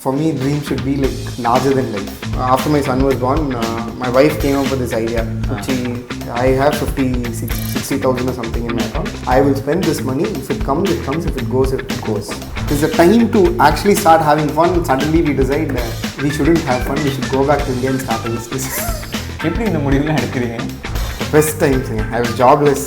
For me, dream should be like larger than life. After my son was born, my wife came up with this idea. I have 60,000 or something in my account. I will spend this money. If it comes, it comes. If it goes, it goes. It's the time to actually start having fun. Suddenly we decide we shouldn't have fun. We should go back to India and start a business. எப்படி இந்த முடிவுலாம் எடுக்கிறீங்க? Best times. I was jobless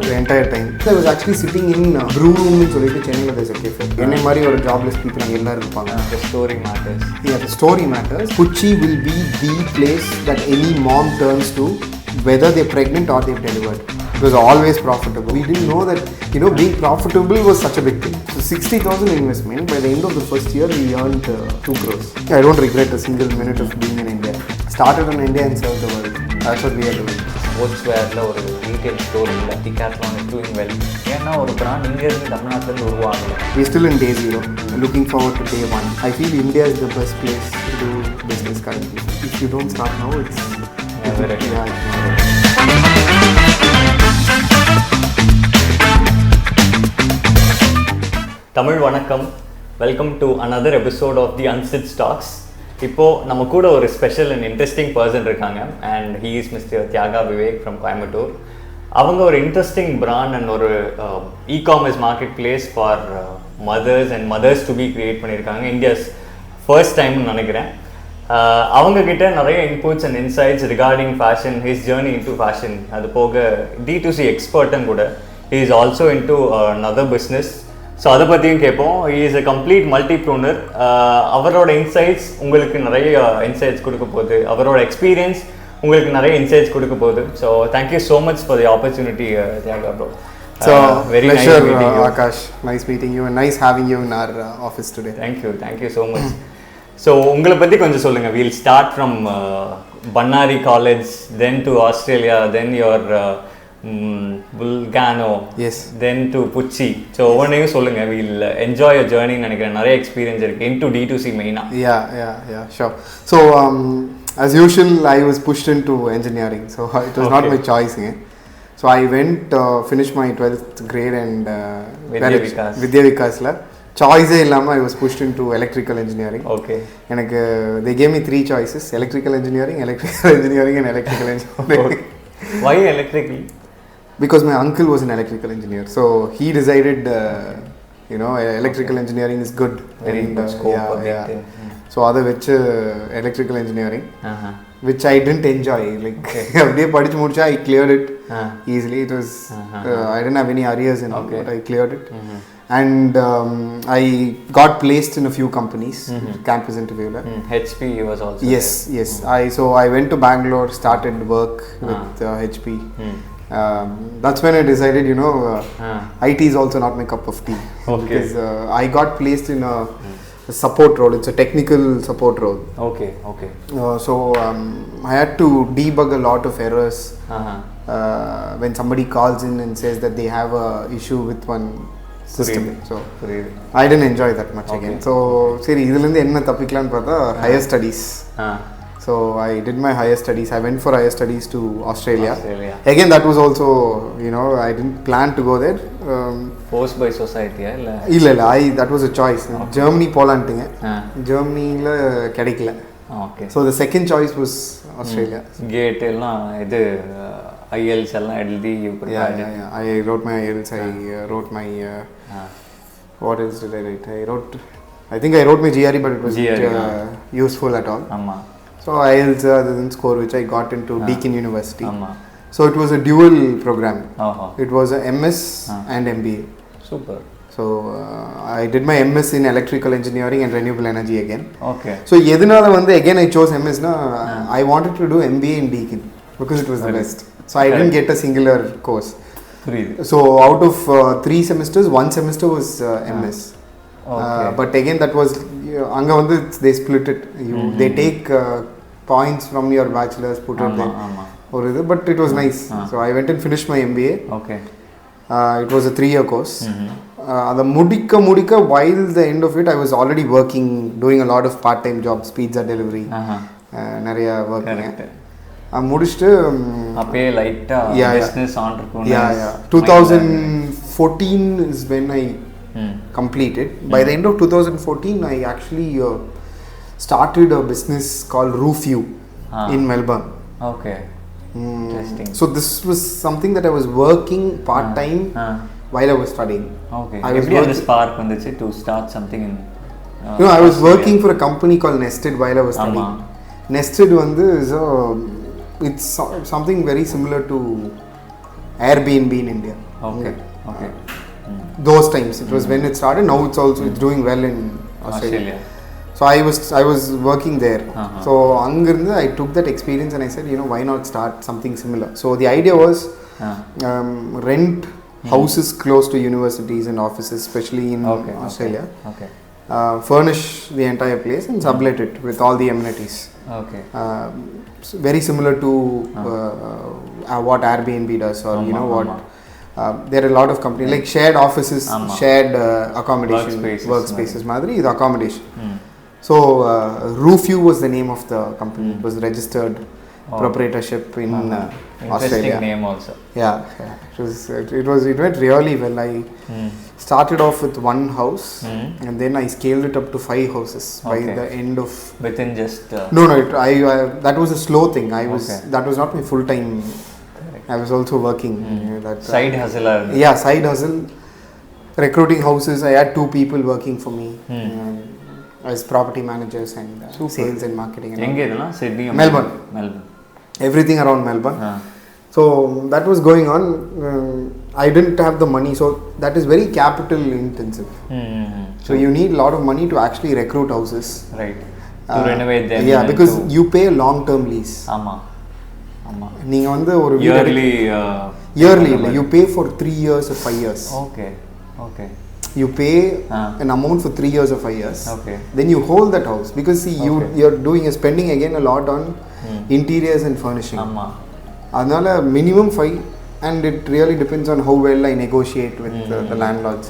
the entire time. So I was actually sitting in brew room in Chennai. There's a cafe. Enna mari or jobless people ellarum irupanga. The story matters. Yeah, the story matters. PUTCHI will be the place that any mom turns to, whether they're pregnant or they've delivered. It was always profitable. We didn't know that, being profitable was such a big thing. So 60,000 investment. By the end of the first year, we earned 2 crores. I don't regret a single minute of being in India. Started in India and served the world. That's what we are doing. ஸ்போர்ட்ஸ்வேரில் ஒரு retail store இல்லை, Decathlon is doing well. ஏன்னா ஒரு brand இங்கேருந்து தமிழ்நாட்டிலேருந்து உருவாகலை. We're still in day zero. Looking forward to day one. I feel India is the best place to do business currently. If you don't start now, it's never again. Tamil வணக்கம். Welcome to another episode of the Unstitched Talks. இப்போது நம்ம கூட ஒரு special and interesting person இருக்காங்க, and he is mister Thiyaga Vivek from Coimbatore. அவங்க ஒரு interesting brand and ஒரு e-commerce market place for mothers to be create பண்ணியிருக்காங்க. India's first டைம்னு நினைக்கிறேன். அவங்கக்கிட்ட நிறைய inputs and insights regarding fashion, his journey into fashion, அது போக D2C எக்ஸ்பர்ட்டும் கூட. He is also into another business. So அதை பற்றியும் கேட்போம். He is a complete multipreneur. அவரோட இன்சைட்ஸ் உங்களுக்கு நிறைய இன்சைட்ஸ் கொடுக்க போகுது. அவரோட எக்ஸ்பீரியன்ஸ் உங்களுக்கு நிறைய இன்சைட்ஸ் கொடுக்க போகுது. So thank you so much for the opportunity, Thiyaga bro. So very nice meeting you, Aakash. Nice meeting you and nice having you in our office today. Thank you so much. So உங்களை பற்றி கொஞ்சம் சொல்லுங்கள். We'll start from Bannari College, then to Australia, then your Bulgano, yes, then to PUTCHI. So ஒவ்வொன்றையும் சொல்லுங்கள். We'll enjoy your journey நினைக்கிறேன். நிறைய experience இருக்குது into D2C மெயினாக. Yeah, sure. So as usual, I was pushed into engineering, so it was not my choice. So I went finished my 12th grade and Vidya Vikasla. Choice illama I was pushed into electrical engineering. Okay. எனக்கு they gave me 3 choices: electrical engineering and electrical engineering. Why electrical? Because my uncle was an electrical engineer, so he decided electrical engineering is good. Very good scope. Yeah. So other which electrical engineering, which I didn't enjoy. Like அப்படியே படிச்சு முடிச்சா I cleared it easily. It was I didn't have any arrears in it, but I cleared it. And I got placed in a few companies, campus interview. HP was also yes. I went to Bangalore, started work with HP. That's when I decided, IT is also not my cup of tea. Because I got placed in a support role. It's a technical support role. Okay. So I had to debug a lot of errors when somebody calls in and says that they have a issue with one system. So I didn't enjoy that much again. So seri idhilende enna thappikalam paatha higher studies. So I did my higher studies. I went for higher studies to Australia. Again, that was also, I didn't plan to go there. Forced by society illa that was a choice. Germany polantinga. Germany la kedaikala. Okay. So the second choice was Australia. Gate ella idu IELTS ella edildi you prepared. Yeah. I wrote my IELTS. I wrote my what else did I write? I think I wrote my GRE, but it wasn't useful at all. Amma. So IELTS the score which I got into Deakin University. So it was a dual program. It was a MS and MBA. Super. So I did my MS in electrical engineering and renewable energy again. Okay. So edunala again I chose MS I wanted to do MBA in Deakin because it was the best. So I didn't get a singular course. So out of 3 semesters, 1 semester was MS. But again that was anga they split it. They take points from your bachelor's, put it there. But it was nice. So I went and finished my MBA. Okay. It was a 3-year course. The mudika while the end of it I was already working, doing a lot of part-time jobs, pizza delivery. Nariya work. முடிச்சிட்டு அப்பயே லைட்டா business entrepreneur. 2014 is when I completed. By the end of 2014 I actually started a business called Roofview in Melbourne. Okay. Interesting. So this was something that I was working part-time while I was studying. Okay. How did the spark வந்துச்சு to start something in I was working for a company called Nested while I was studying. Nested is it's something very similar to Airbnb in India. Okay. Okay. Those times it was when it started. Now it's doing well in Australia. So I was working there. So angirundhu I took that experience and I said, why not start something similar. So the idea was rent houses close to universities and offices, especially in Australia. Okay. Furnish the entire place and sublet it with all the amenities. Okay. Very similar to what Airbnb does, or what there are a lot of companies like shared offices, shared accommodation, workspaces madri is accommodation. So Roofview was the name of the company. It was registered proprietorship in Australia. Interesting name also. It went really well. I started off with one house and then I scaled it up to 5 houses by the end of within just no that was a slow thing. That was not my full time. I was also working side hustle. Side hustle, recruiting houses. I had 2 people working for me as property managers and sales and marketing. Sydney, Melbourne. Everything around Melbourne. So that was going on. I didn't have the money, so that is very capital intensive. So you need a lot of money to actually recruit houses, right? To renovate them. Because you pay a long term lease. நீங்க வந்து ஒரு yearly you pay for 3 years or 5 years. Okay. You pay an amount for 3 years or 5 years. Okay. Then you hold that house because you're spending again a lot on interiors and furnishing. அதனால minimum 5, and it really depends on how well I negotiate with the landlords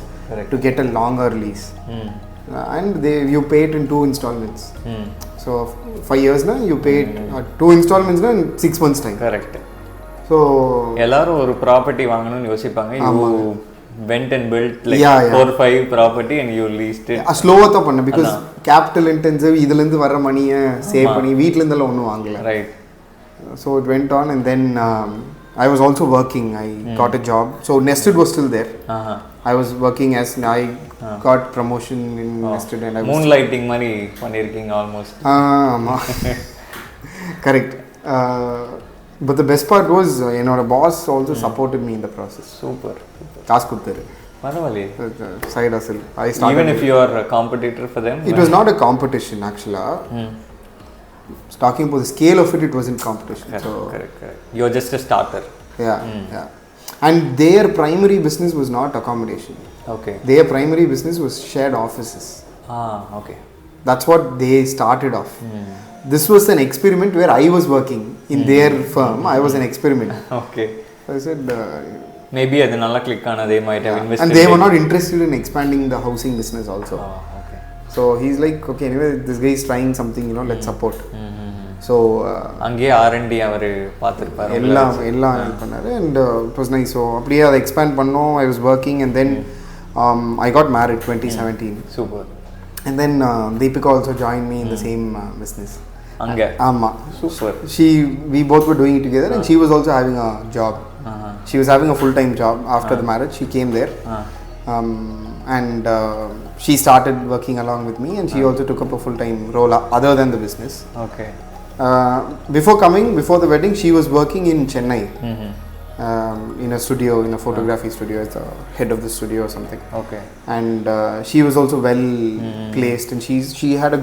to get a longer lease. And you pay it in 2 installments. So 5 years na you pay it 2 installments na in 6 months time. Correct. So எல்லாரும் ஒரு property வாங்கணும்னு யோசிப்பாங்க. You went and built like 4-5 property and you leased it. ஸ்லோவா தான் பண்ணேன் because capital intensive. இதுல இருந்து வர மணியை சேவ் பண்ணி வீட்ல இருந்தெல்லாம் ஒண்ணும் வாங்கல. Right. So it went on, and then I was also working. I got a job. So Nested was still there. I was working as I got promotion in Nested, and I was moonlighting money பண்ணிருக்கீங்க almost. Correct. But the best part was என்னோட boss also supported me in the process. Super. காசு கொடுத்தாரு. பரவாயில்லை. Side hustle. I started. Even if you are a competitor for them. It was not a competition actually. Talking about the scale of it, it wasn't competition. Correct. You're just a starter. Yeah. And their primary business was not accommodation. Okay. Their primary business was shared offices. Okay. That's what they started off. This was an experiment where I was working in their firm. I was an experiment. Okay. So I said maybe adu nalla click ana, they might have invested. And they were not interested in expanding the housing business also. Okay. So he's like, okay, anyway, this guy is trying something, let's support. So அங்கே R&D அவர் பார்த்திருப்பாரு. எல்லாம் பண்ணாரு, and it was nice. So அப்படியே அதை expand பண்ணோம். I was working, and then I got married 2017. Super. And then Deepika also joined me in the same business. அங்க ஆமா. Super. We both were doing it together, and she was also having a job. She was having a full-time job after the marriage. She came there, and she started working along with me, and she also took up a full-time role other than the business. Okay. Before the wedding, she was working in Chennai, in a studio, in a photography studio, as the head of the studio or something. Okay. And she was also well placed, and she had a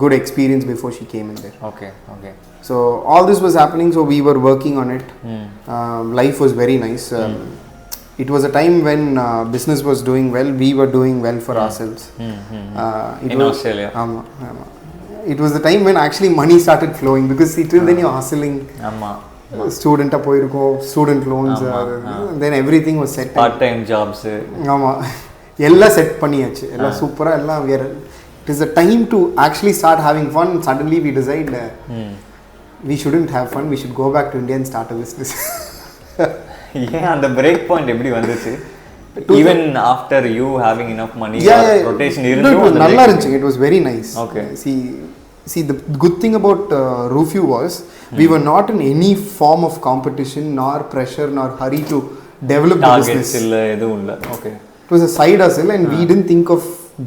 good experience before she came in there. Okay. So all this was happening, so we were working on it. Life was very nice. It was a time when business was doing well, we were doing well for ourselves. In Australia. It was the time when actually money started flowing, because till then you're hustling. Student student loans, and then everything was set. Part time jobs. எல்லாம் set பண்ணியாச்சு, எல்லாம் சூப்பரா, எல்லாம் it is the time to actually start having fun. Suddenly we decide we shouldn't have fun, we should go back to India and start a business. அந்த break point எப்படி வந்துச்சு? even after you having enough money, rotation நல்லா இருந்துச்சு. It was very nice. Okay. See the good thing about Rufio was we were not in any form of competition nor pressure nor hurry to develop the business. இல்ல எதுவும் இல்ல. Okay. It was a side hustle and we didn't think of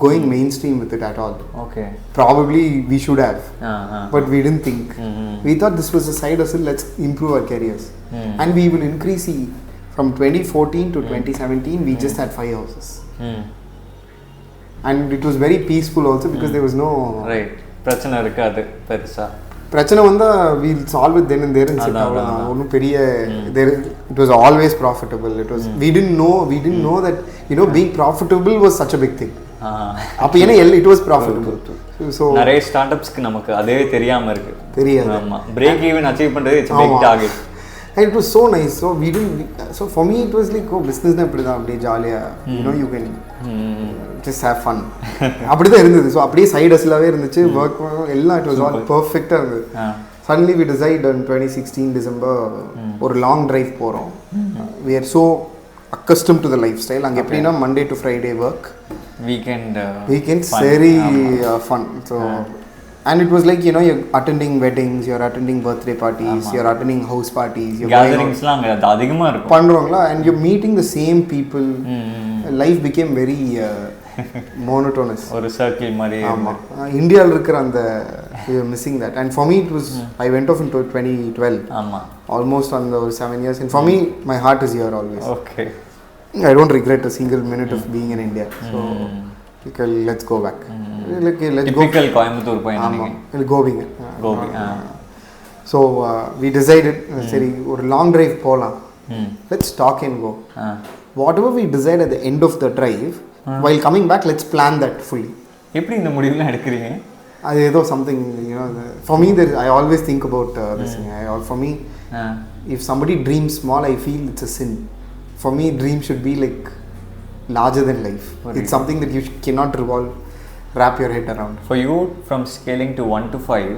going mainstream with it at all. Okay. Probably we should have. But we didn't think. We thought this was a side hustle, let's improve our careers. And we will increase from 2014 to 2017 we just had 5 houses. And it was very peaceful also because there was no பிரச்சனை இருக்காது பெருசா. பிரச்சனை வந்தா we'll solve it then and there and sit down. ஒன்னும் பெரிய it was always profitable. It was we didn't know that being profitable was such a big thing. அப்ப ஏன்னா it was profitable. So நிறைய ஸ்டார்ட்அப்ஸ்க்கு நமக்கு அதே தெரியாம இருக்கு. தெரியாது. ஆமா. பிரேக் ஈவன் அச்சீவ் பண்றது it's a big target. And it was so nice. So for me it was like business na apdi da apdi jolly you can just have fun. அப்படி தான் இருந்தது. ஸோ அப்படியே சைடு ஹஸ்லாவே இருந்துச்சு. Work எல்லாம் it was all perfect-ஆ இருந்தது. Suddenly we decided in 2016 December ஒரு long drive போகிறோம். We are so accustomed to the lifestyle. அங்கே எப்படின்னா Monday to Friday work. Weekends very fun. So and it was like you're attending weddings, you're attending birthday parties, you're attending house parties, you're gatherings-லாம் அங்க அதிகமா இருக்கும். பண்றோங்களா and you're meeting the same people. Life became very monotonous. ஒரு circle மாதிரி. ஆமா. இந்தியால இருக்கிற அந்த missing that. And for me it was I went off in 2012. ஆமா. Almost on the 7 years and for me my heart is here always. Okay. I don't regret a single minute of being in India. So let's go back. Let's typical Coimbatore பையன் நீங்க. Gobi. So we decided சரி ஒரு long drive போலாம். Let's talk and go. Whatever we decide at the end of the drive while coming back let's plan that fully. எப்படி இந்த முடிவுலாம் எடுக்கிறீங்க? அது ஏதோ something for me there I always think about this thing. For me if somebody dreams small I feel it's a sin. For me dream should be like larger than life. It's something that you cannot wrap your head around. For you from scaling to 1 to 5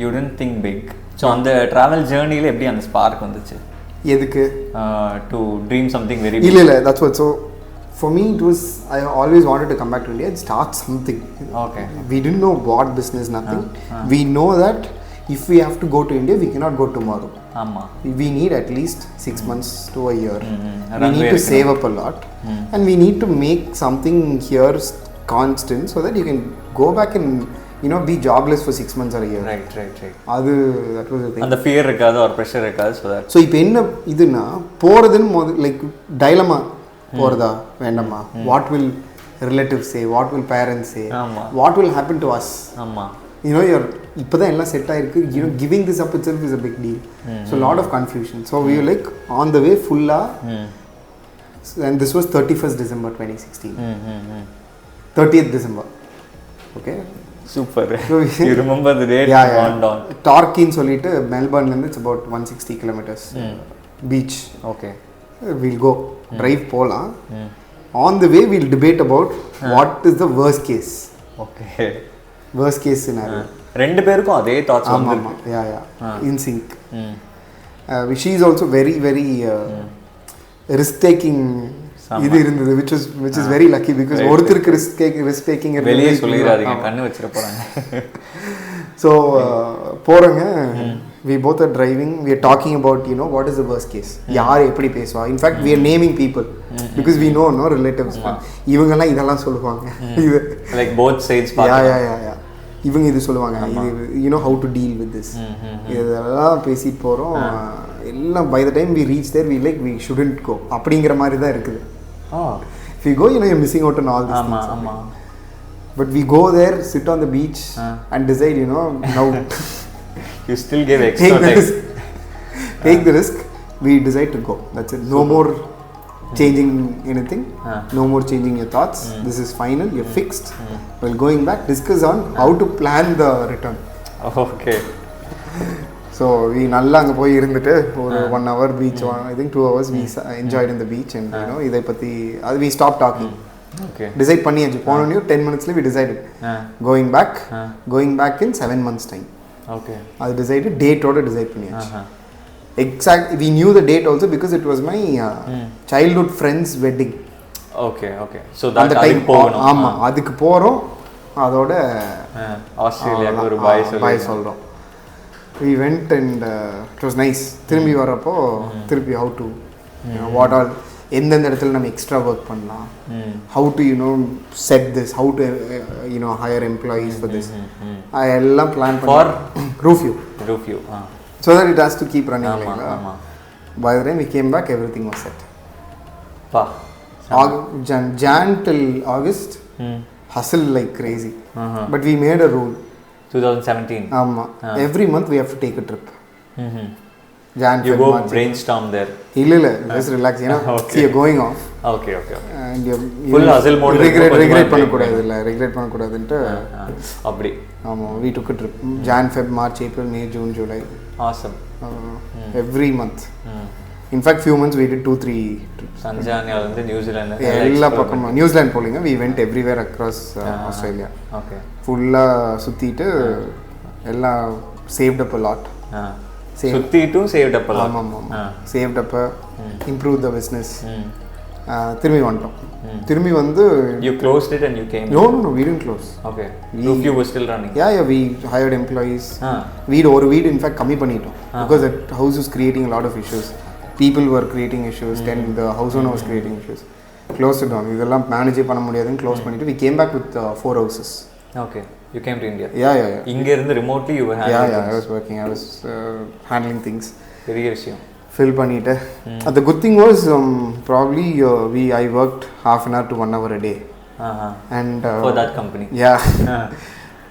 you didn't think big. So on the travel journey la eppadi and spark vanduchu edukku to dream something very big? Illa that's what. So for me it was I always wanted to come back to India and start something. Okay. We didn't know what business, nothing. We know that if we have to go to India we cannot go tomorrow. Amma. We need at least 6 months to a year. We need to save up a lot and we need to make something here constant so that you can go back and be jobless for 6 months or a year. Right. That was the thing. And the fear irukadhu or pressure irukadhu so that. So ipo enna iduna poradhu like dilemma poradha vendama. What will relatives say? What will parents say? What will happen to us? Amma. You're இப்போதான் எல்லாம் set ஆயிருக்கு. Giving this up itself is a big deal. So a lot of confusion. So we were like on the way fulla. And this was 31st December 2016. 30th December. Okay. Super. You remember the date? Yeah. Torquay சொல்லிட்டு மெல்பர்ன்ல இருந்து it's about 160 kilometers. Beach. Okay. We'll go drive போலாம். On the way we'll debate about what is the worst case. Okay. Worst case scenario. ரெண்டு பேருக்கும் அதே thoughts ஆமா. In sync. She is also very very risk taking இது இருந்தது which is very lucky because ஒருத்தருக்கு risk taking வெளியே சொல்லிராதீங்க கண்ணு வச்சிர போறாங்க. So போறங்க we both are driving, we are talking about what is the worst case, யார் எப்படி பேசுவா. In fact we are naming people because we know no relatives இவங்க எல்லாம் இதெல்லாம் சொல்லுவாங்க. Like both sides yeah இவங்க இது சொல்லுவாங்க. இது how to deal with this. இதெல்லாம் பேசி போறோம் எல்லாம். By the time we reach there we shouldn't go அப்படிங்கிற மாதிரி தான் இருக்குது. If you go you're missing out on all these things. But we go there, sit on the beach and decide now you still give extra take the risk. We decide to go. That's it. No more changing anything. No more changing your thoughts. This is final. You're fixed. While going back, discuss on how to plan the return. Okay. So we நல்லா அங்கே போய் இருந்துட்டு ஒரு 1 hour beach, I think 2 hours we enjoyed in the beach and இதை பற்றி அது we stopped talking. Okay. Decide பண்ணியாச்சு. போனோடனே 10 minutes we decided. Going back in 7 months time. Okay. அது decided date-ஓட decide பண்ணியாச்சு. We knew the date also because it was my childhood friend's wedding. Okay okay so அந்த time போகணும். ஆமாம், அதுக்கு போகிறோம். அதோட ஆஸ்திரேலியாவுக்கு ஒரு பாய் சொல்கிறோம். we went and it was nice. திரும்பி வரப்போ திருப்பி how to what all எந்தெந்த இடத்துல நம்ம எக்ஸ்ட்ரா ஒர்க் பண்ணலாம், how to set this, how to hire employees for this, எல்லாம் plan for roof view so that it has to keep running like that. By the time we came back, everything was set. Jan till August hustle like crazy. But we made a rule 2017. Every month we have to take a trip. Jan, you go brainstorm there. Illa, just relax, okay. See, you're going off. Okay. And you full hustle mode. Regret பண்ணக்கூடாதுன்ட்டு அப்படி. We took a trip. Jan, Feb, March, April, May, June, July. Awesome. Every month. In fact, few months we did 2-3 trips. Tanzania and New Zealand. எல்லா பக்கம் New Zealand போலிங்க. We went everywhere across Australia. Okay. ஃபுல்லா சுத்திட்டு எல்லாம் saved up a lot. சுத்திட்டு saved up a lot. ஆமா. saved up, improved the business. திரும்பி வந்துட்டோம். திரும்பி வந்து you closed it and you came. No, we didn't close. Okay. You were still running. Yeah, we hired employees. வீடு in fact கம்மி பண்ணிட்டோம் because that house was creating a lot of issues. People were creating issues, then the house owner was creating issues. Closed it down. இதெல்லாம் manage பண்ண முடியாதுன்னு close பண்ணிட்டு we came back with 4 houses. Okay. You came to India. Yeah. இங்க இருந்து remotely you were handling. Yeah, I was working. I was handling things. பெரிய விஷயம். Fill பண்ணிட்டு. The good thing was probably I worked half an hour to 1 hour a day. And for that company. Yeah.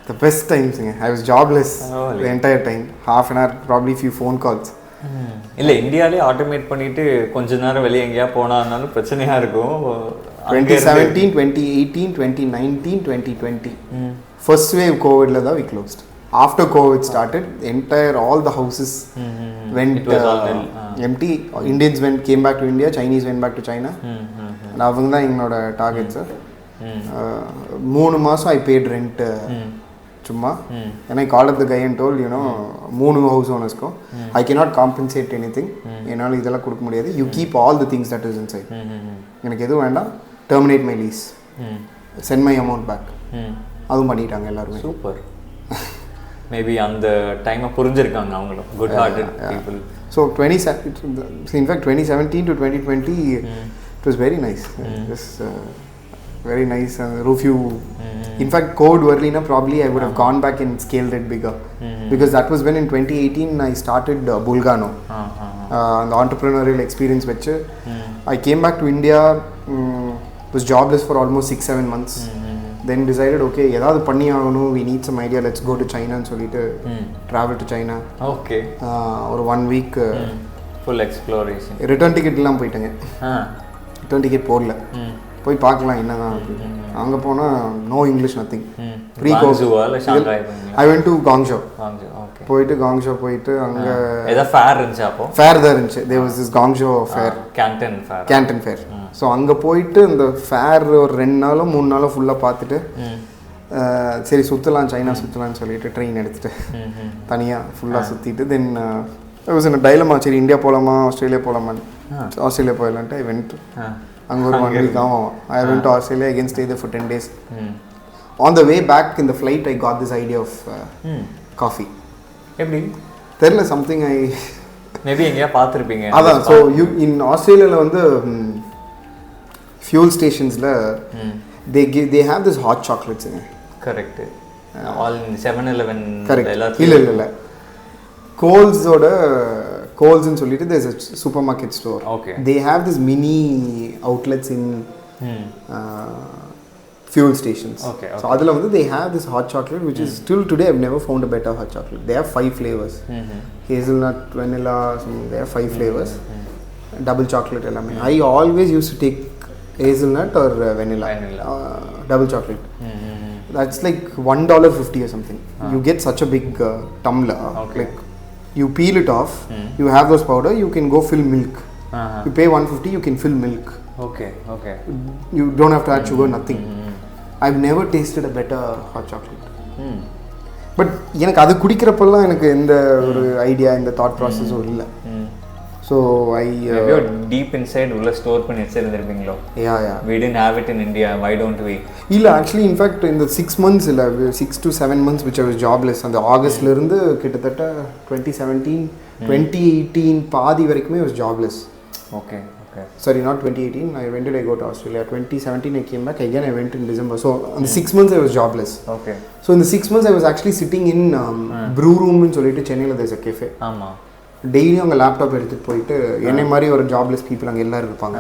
The best times. I was jobless the entire time. Half an hour, probably few phone calls. இல்லை இந்தியாவிலே automate பண்ணிட்டு கொஞ்ச நேரம் வெளியே எங்கேயா போனாலும் பிரச்சனையா இருக்கும். 2017, 2018, 2019, 2020 first wave COVID we closed. After COVID started, all the houses went empty. Indians came back to India, Chinese went back to China. And avanga da ennoda targets. 3 மாசம் I paid rent சும்மா. And I called up the guy and told 3 house owners ko I cannot compensate anything. என்னால இதெல்லாம் கொடுக்க முடியாது. You keep all the things that is inside. எனக்கு எதுவும் வேண்டாம். Terminate my lease. Send my amount back. அதுவும் பண்ணிட்டாங்க எல்லாரும். சூப்பர். மேபி அந்த டைமை புரிஞ்சிருக்காங்க அவங்களும். Good hearted people. So in fact 2017 to 2020 it was very nice. Just very nice. Roof view. In fact, COVID early probably I would have gone back and scaled it bigger. Because that was when in 2018 I started Bulgano. The entrepreneurial experience which I came back to India, was jobless for almost 6-7 months. Then decided okay, edavadhu panni aagano, we need some idea, let's go to China and solittu travel to China. Okay. Or 1 week full exploration. Return ticket எல்லாம் போயிட்டேங்க. Return ticket போடல. போய் பார்க்கலாம் என்னதான் இருக்கு. அங்க போனா no English, nothing. I went to Guangzhou. Okay. போயிட்டு Guangzhou போயிட்டு அங்க ஏதா ஃபேர் இருந்துச்சு அப்போ. ஃபேர் தான் இருந்துச்சு. There was this Guangzhou fair. Canton fair. So அங்கே போயிட்டு இந்த ஃபேர் ஒரு 2 நாளோ 3 நாளோ ஃபுல்லாக பார்த்துட்டு சரி சுற்றலாம் சைனா சுற்றலான்னு சொல்லிட்டு ட்ரெயின் எடுத்துகிட்டு தனியாக ஃபுல்லாக சுற்றிட்டு தென் டைலமா சரி இந்தியா போகலாமா ஆஸ்திரேலியா போகலாமான்னு. ஆஸ்திரேலியா போயிடலான்ட்டு ஐ வென்ட். அங்கே ஒரு 1 week ஆகும். I went to Australia again stay there for 10 days. On the way back in the flight I got this idea of coffee. எப்படி தெரியல, something I மேபி எங்கேயா பார்த்துருப்பீங்க. அதான். ஸோ in ஆஸ்திரேலியாவில் வந்து fuel stations they have this hot chocolates in it. Correct. All in 7-Eleven. Correct. இல்ல Coles ன்னு சொல்லிட்டு there's a supermarket store. Okay. They have this mini outlets in fuel stations. Okay. So adula வந்து they have this hot chocolate which is still today I've never found a better hot chocolate. They have 5 flavors. Hazelnut, vanilla, they have 5 flavors. Double chocolate எல்லாமே. I always used to take hazelnut or vanilla. Double chocolate. That's like $1.50 or something. You get such a big tumbler. Okay. Like you peel it off, you have those powder, you can go fill milk. You pay $150, you can fill milk. Okay. You don't have to add sugar, nothing. I've never tasted a better hot chocolate. But எனக்கு அது குடிக்கிறப்பெல்லாம் எனக்கு எந்த ஒரு idea இந்த thought ப்ராசஸும் இல்லை. So I deep inside உள்ள store பண்ணி வச்சிருந்திருப்பீங்களோ? Yeah. We didn't have it in India. Why don't we? இல்ல actually in fact in the 6 months 6 to 7 months which I was jobless அந்த ஆகஸ்ட்ல இருந்து கிட்டத்தட்ட 2017 2018 பாதி வரைக்குமே I was jobless. Okay. Sorry, not 2018. When did I go to Australia? 2017 I came back. Again I went in December. So in the 6 months I was jobless. Okay. So in the 6 months I was actually sitting in brew room னு சொல்லிட்டு சென்னையில there's a cafe. ஆமா. டெய்லியும் அவங்க laptop எடுத்துட்டு போயிட்டு என்னை மாதிரி ஒரு ஜாப்லெஸ் பீப்புள் அங்கே எல்லாரும் இருப்பாங்க.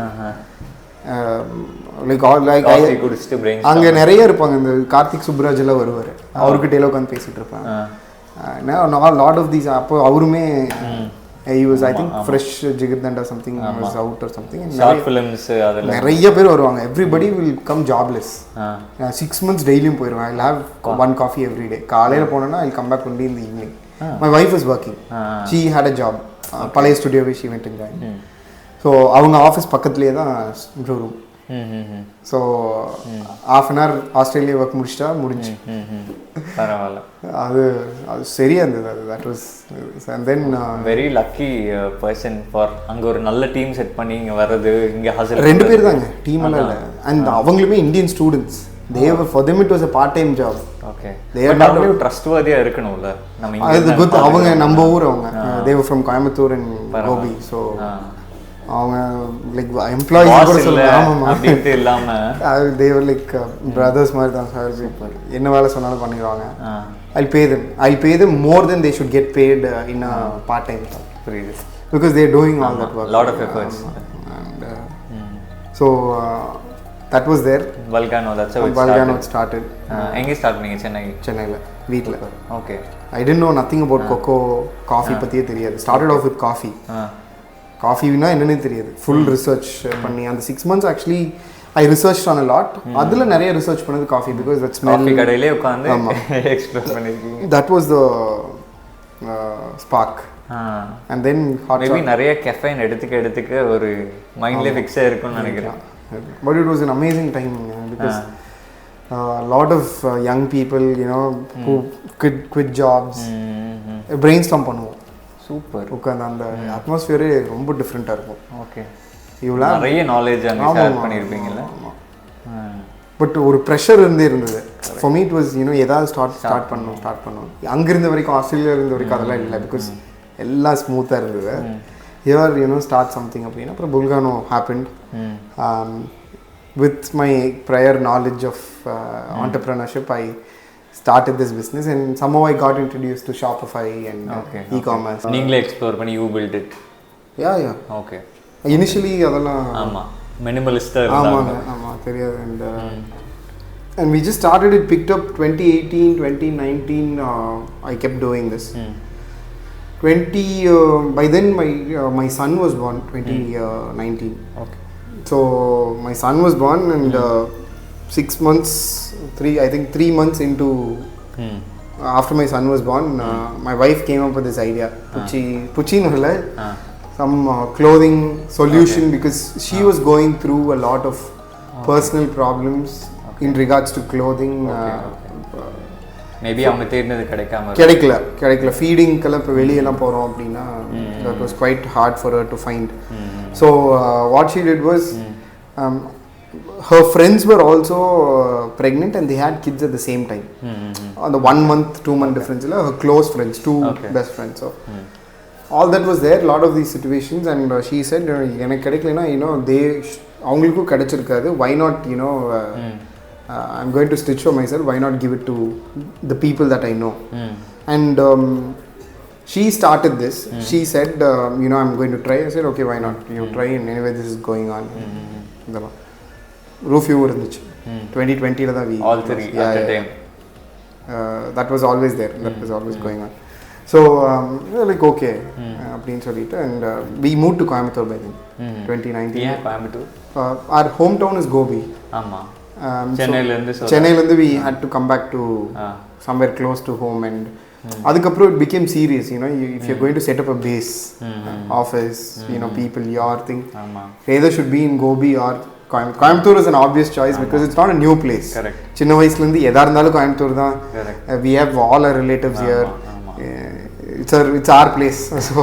அங்கே நிறைய இருப்பாங்க. இந்த கார்த்திக் சுப்ராஜ் எல்லாம் வருவார், அவர்கிட்ட உட்காந்து பேசிட்டு இருப்பேன். Lot of these. அப்போ அவருமே he was I think fresh Jigardanda something was out or something. Short films அதெல்லாம் நிறைய பேர் வருவாங்க. everybody will come jobless. 6 months டெய்லியும் போயிடுவேன். I'll have one coffee every day. காலையில போனேன்னா I'll come back only in the evening. My wife was working. She had a job. பழைய ஸ்டுடியோவே she went and joined. So அவங்க office பக்கத்துலேயே தான் ப்ரூ room. So half an hour Australia work முடிச்சிட்டா முடிஞ்சு. பரவாயில்ல. அது சரியா இருந்தது. அது that was and then very lucky person for அங்கே ஒரு நல்ல டீம் செட் பண்ணி இங்கே வர்றது. இங்கே ஹாஸ்டல் 2 பேர் தாங்க, டீம் எல்லாம் இல்லை. அண்ட் அவங்களுமே Indian students. For them it was a part time job. Okay. They are not trustworthy இருக்கணும்ல. நம்ம அது குட். அவங்க நம்ம ஊர். அவங்க they were from Coimbatore and Gobi. So அவங்க லைக் எம்ப்ளாயிஸ் கூட சொல்லுவாங்க. அப்படியே இல்லாம they were like brothers மாதிரி தான் சார். என்ன வேலை சொன்னாலும் பண்ணிடுவாங்க. I'll pay them more than they should get paid in a part time job. புரியுது. Because they are doing all that work. Lot of efforts. And so that was there. Volcano, that's how it started. எங்க start பண்ணீங்க? சென்னையில வீட்ல. Okay. I didn't know nothing about cocoa, coffee பத்தியே தெரியாது. Started off with coffee. காஃபினா என்னன்னே தெரியாது. Full research பண்ணி அந்த 6 months actually I researched on a lot. அதுல நிறைய ரிசர்ச் பண்ணது coffee. because that smell coffee கடையிலே உட்கார்ந்து எக்ஸ்ப்ளோர் பண்ணிருக்கீங்க. That was the spark. And then hot maybe நிறைய caffeine எடுத்துக்க ஒரு மைண்ட்ல ஃபிக்ஸ் ஆயிருக்கும்னு நினைக்கிறேன். But it was an amazing time because a lot of young people, who quit jobs, brainstorm பண்ணுவோம். Super. உட்கார்ந்து அந்த அட்மாஸ்பியரே ரொம்ப டிஃப்ரெண்ட்டாக இருக்கும். ஓகே. இவ்வளோ நிறைய நாலேஜ் அங்கே ஷேர் பண்ணியிருப்பீங்கல்ல. பட் ஒரு ப்ரெஷர் இருந்தது. ஃபார் மீ இட் வாஸ் ஏதாவது ஸ்டார்ட் பண்ணணும். அங்கே இருந்த வரைக்கும், ஆஸ்திரேலியா இருந்த வரைக்கும் அதெல்லாம் இல்லை. பிகாஸ் எல்லாம் ஸ்மூத்தாக இருந்தது. here start something அப்படினா அப்புறம் Volcano happened. With my prior knowledge of entrepreneurship, I started this business and somehow I got introduced to Shopify and e-commerce. நீங்களே எக்ஸ்ப்ளோர் பண்ணி you built it. Yeah. Okay. Initially அதெல்லாம் ஆமா மினிமலிஸ்டா இருந்தாங்க. ஆமா தெரியாது. And we just started it, picked up 2018 2019. I kept doing this. By then my son was born 2019. Okay. So my son was born and 6 months 3 months into after my son was born, my wife came up with this idea. PUTCHI no some clothing solution, because she was going through a lot of personal problems in regards to clothing. Maybe அவங்க தேடினது கிடைக்கல ஃபீடிங்க்கெல்லாம் இப்போ வெளியெல்லாம் போகிறோம் அப்படின்னா that was quite hard for her to find. So what she did was, her friends were also pregnant and they had kids at the same time. On the 1 month 2 month difference, her close friends, two best friends. So all that was there, lot of these situations. And she said எனக்கு கிடைக்கலனா அவங்களுக்கும் கிடைச்சிருக்காது, why not I'm going to stitch for myself, why not give it to the people that I know. And she started this. She said I'm going to try. I said okay, why not, you try, and anyway this is going on. Roof இருந்துச்சு 2020 ல தான் all three at the time. That was always there. That was always going on. So we were like okay அப்படின்னு சொல்லிட்டு, and we moved to Coimbatore by then. 2019. Yeah, Coimbatore. Our hometown is Gobi. ஆமா. சென்னையிலேருந்து we had to come back to somewhere close to home. And அதுக்கப்புறம் it became serious. If you're going to set up a base, office, people, your thing, either should be in Gobi or Coimbatore is an obvious choice because it's not a new place. சின்ன வயசுலேருந்து எதா இருந்தாலும் கோயம்புத்தூர் தான். We have all our relatives here. it's our place. So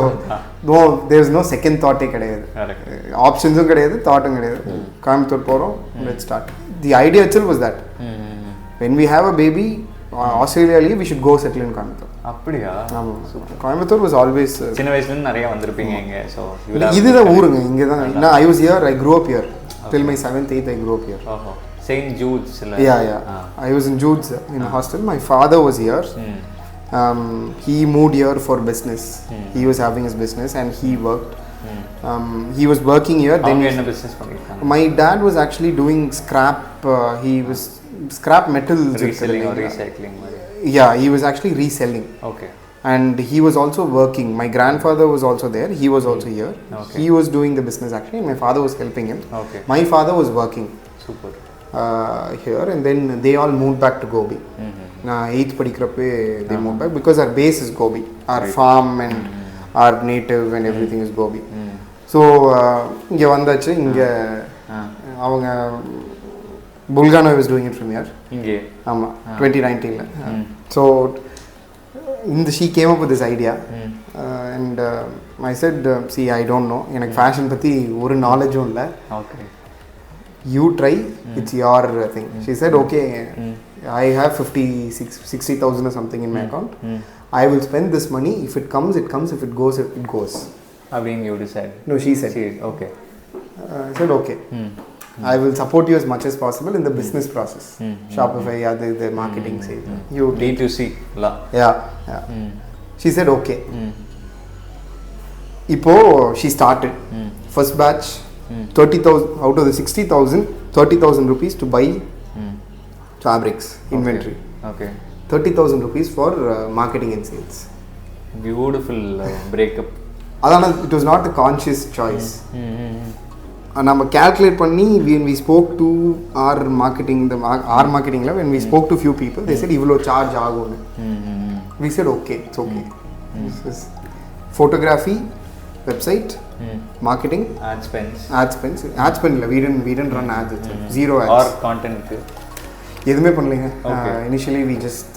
no, there's no second thought கிடையாது, ஆப்ஷன்ஸும் கிடையாது, தாட்டும் கிடையாது. கோயம்புத்தூர் போகிறோம், let's start. The idea itself was that when we have a baby, Australia leave, we should go settle in Coimbatore. அப்படியா? ஆமாம். Coimbatore was always சின்ன வயசுலேருந்து நிறைய வந்திருப்பீங்க இங்கே. ஸோ இதுதான் ஊருங்க, இங்கே தான். நான் I was here, I grew up here. Till my 7th, 8th I grew up here. St. Jude's. Yeah. I was in Jude's in a hostel. My father was here. He moved here for business. He was having his business and he worked. He was working here. Then என்ன business பண்ணிருக்காங்க? My dad was actually doing scrap. He was scrap metals reselling or recycling. Yeah, he was actually reselling. Okay. And he was also working. My grandfather was also there. He was also here. Okay. He was doing the business actually. My father was helping him. Okay. My father was working. Super. Here, and then they all moved back to Gobi. Na 8th படிக்கிறப்பே they moved back because our base is Gobi. Our farm and our native and everything is Gobi. So இங்க வந்தாச்சு. இங்க அவங்க Bulgano was doing it from here. இங்கே ஆமா 2019ல. So she came up with this idea and I said see I don't know, எனக்கு fashion பத்தி ஒரு நாலேஜும் இல்லை. Okay. You try, it's your thing. She said okay, I have 60,000 or something in my account. I will spend this money. If it comes, it comes. If it goes, it goes. I mean, you decide. No, she said. Okay. I said okay. I will support you as much as possible in the business process. Shopify, the marketing side. You D2C. Yeah. She said okay. Ipo she started. First batch 30,000 out of the 60,000, 30,000 rupees to buy fabrics, inventory. Okay. 30,000 rupees for marketing and sales. Beautiful breakup. Adana, it was not a conscious choice. நம்ம calculate பண்ணி when we spoke to our marketing, our marketing level, when we spoke to few people, they said இவ்வளோ charge ஆகும்னு. We said okay, it's okay. This is photography, website, marketing, ad spends இல்ல, we didn't run ads itself. Zero ads or content எதுவுமே பண்ணலைங்க. Initially we just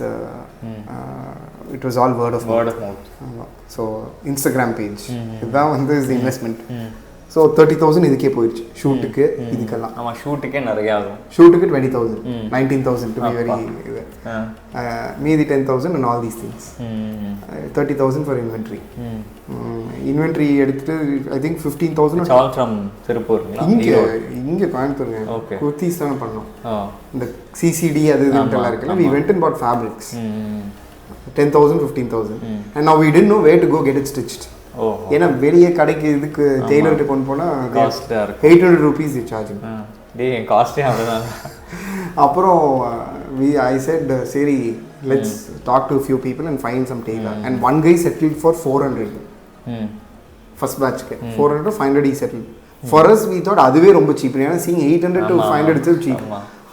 it was all word of mouth. So Instagram page இதுதான் வந்து is the investment. So 30,000 இதுக்கே போயிடுச்சு, ஷூட்டுக்கு இதுக்கெல்லாம். ஆமாம், ஷூட்டுக்கே நிறைய ஆகும். ஷூட்டுக்கு 20,000, 19,000 to be very இது. மீதி 10,000 and all these things. 30,000 for inventory. Inventory எடுத்துட்டு I think 15,000. All from திருப்பூருங்களா? இங்கே கோயம்புத்தூருங்க. Okay. குர்த்திஸ் தானே பண்ணோம். இந்த CCD அது இதுலாம் இருக்குல்ல, we went and bought fabrics. 10,000, 15,000. And now we didn't know where to go get it stitched. ஏன்னா வெளியே கடைக்கு இதுக்கு டெய்லர்கிட்ட கொண்டு போனால் 800 rupees they charge. காஸ்டே அவ்வளோதான். அப்புறம் I said சரி, let's talk to a few people and find some tailor. And one guy settled for 400. First batch 400 to 500 he settled. For us we thought அதுவே ரொம்ப சீப். ஏன்னா seeing 800 to 500 itself cheap.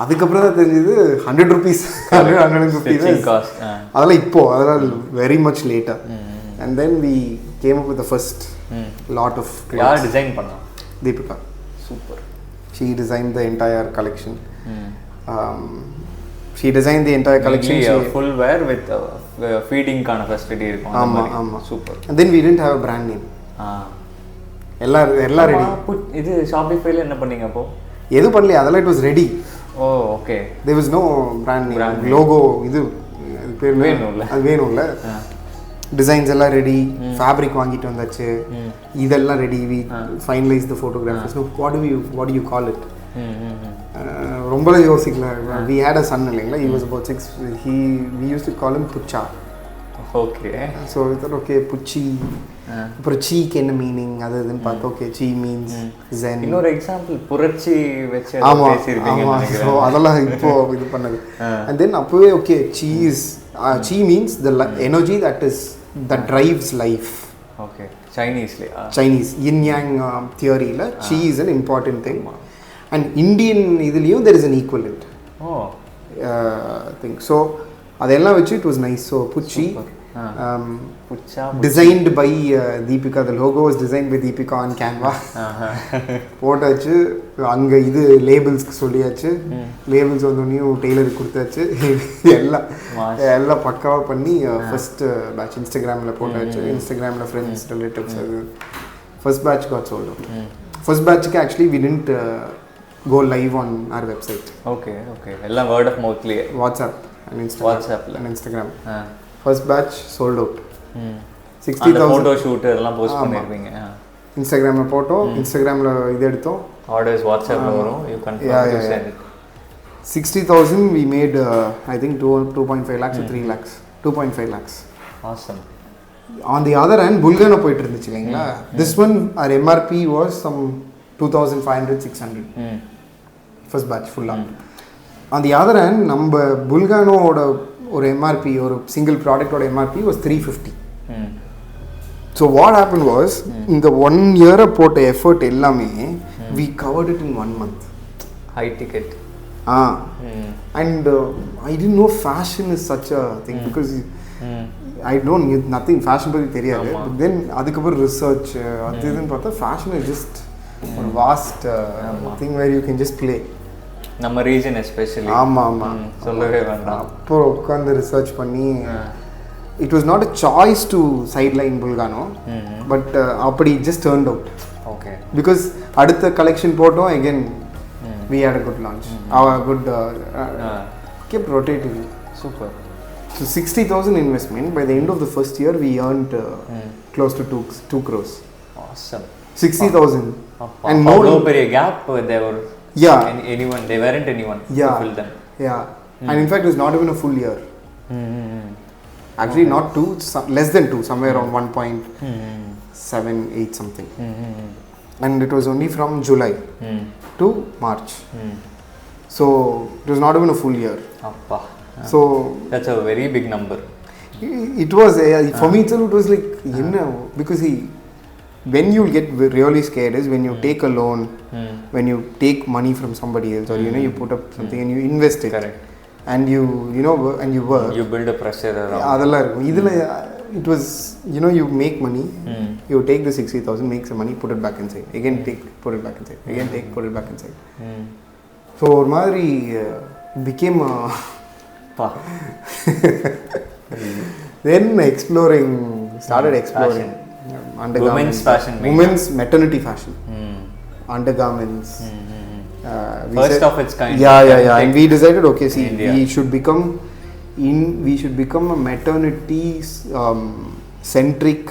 அதுக்கப்புறம் தான் தெரிஞ்சது 100 rupees 150 cost. அதெல்லாம் இப்போ அதெல்லாம் very much later. And then we came up with the first lot of clothes. யார் டிசைன் பண்ணா? Deepika. Super. She designed the entire collection. She designed the entire collection. Full wear with feeding kind of facility இருக்கும். ஆமா. Super. And then we didn't have a brand name. எல்லாம் ready. இது ஷாப்பிஃபைல என்ன பண்ணீங்க அப்போ? எது பண்ணல, அதெல்லாம் it was ready. Okay. There was no brand name. Logo இது பேர் வேணும்ல. அது வேணும்ல. டிசைன்ஸ் எல்லாம் ரெடி, ஃபேப்ரிக் வாங்கிட்டு வந்தாச்சு, இதெல்லாம் ready. We finalise the photographers. What do you call it? ரொம்ப யோசிக்கல. வி ஹேட் அ சன் இல்லைங்களா, he was about 6. We used to call him புச்சா. ஓகே. ஸோ இதில் ஓகே புச்சி. அப்புறம் சீக்கு என்ன மீனிங் அது இதுன்னு பார்த்தோம். ஓகே, சீ மீன்ஸ் ஜென். இன்னொரு எக்ஸாம்பிள் புரட்சி வச்சு ஆமாம். ஸோ அதெல்லாம் இப்போ இது பண்ணது. அண்ட் தென் அப்போவே okay, cheese chi means the energy that drives life. Okay. Chinese yin yang theory la chi is an important thing. And Indian idhiliyum there is an equivalent thing. So adella vechi it was nice. So pucchi designed by Deepika. The logo was designed by Deepika on Canva. போட்டாச்சு அங்கே இது லேபிள்ஸ்க்கு சொல்லியாச்சு, labels வந்து new டெய்லருக்கு கொடுத்தாச்சு, எல்லாம் பக்காவாக பண்ணி first batch இன்ஸ்டாகிராமில் போட்டாச்சு. இன்ஸ்டாகிராமில் ஃப்ரெண்ட்ஸ் ரிலேட்டிவ்ஸ் அது first batch got sold out. First பேட்சுக்கு actually we didn't go live on our website. Okay. எல்லாம் word of mouth லியே, WhatsApp and Instagram. First batch sold out. 60,000 photo shoot எல்லாம் post பண்ணிருப்பீங்க. இன்ஸ்டாகிராம்ல போட்டோம், இன்ஸ்டாகிராம்ல இது எடுத்தோம், ஆர்டர்ஸ் வாட்ஸ்அப்ல வரும், you confirm to send it. 60,000 we made I think 2.5 lakhs or 3 lakhs. 2.5 lakhs. Awesome. On the other hand Bulgana போயிட்டு இருந்துச்சு இல்லைங்களா, this one our MRP was some 2,500 600 first batch full up. On the other hand நம்ம புல்கானோட ஒரு MRP, ஒரு single product ஓட MRP was 350. So what happened was இந்த 1 year போட்ட effort எல்லாமே we covered it in 1 month. High ticket. And I didn't know fashion is such a thing because I don't know nothing fashion பத்தி தெரியாது. But then அதுக்கப்புறம் research அது இதுன்னு பார்த்தா fashion is just a vast thing where you can just play. நம்ம region especially. ஆமாம் சொல்லவே வேண்டாம். அப்புறம் உட்காந்து ரிசர்ச் பண்ணி it was not a choice to sideline Bulgano, but அப்படி just turned out. Okay. Because அடுத்த collection போட்டோம், again we had a good launch. Our good kept rotating. Super. So 60,000 investment. By the end of the first year we earned close to 2 crores. Awesome. 60,000. And no பெரிய gap there were. Anyone, they weren't anyone to fill them. And in fact it was not even a full year. Actually not 2, less than 2, somewhere around 1.78 something. And it was only from July to March. So it was not even a full year. So that's a very big number. It was for me itself, it was like because when you get really scared is when you take a loan, when you take money from somebody else, or you put up something and you invest it. Correct. And you and you work, you build a pressure around. adalla idula it was you make money, you take the 60,000, make some money, put it back inside, again take, put it back inside, again take, put it back inside. So or madri became then started exploring women's fashion, women's maternity fashion, undergarments. First of its kind. And we decided, okay, see, we should become a maternity centric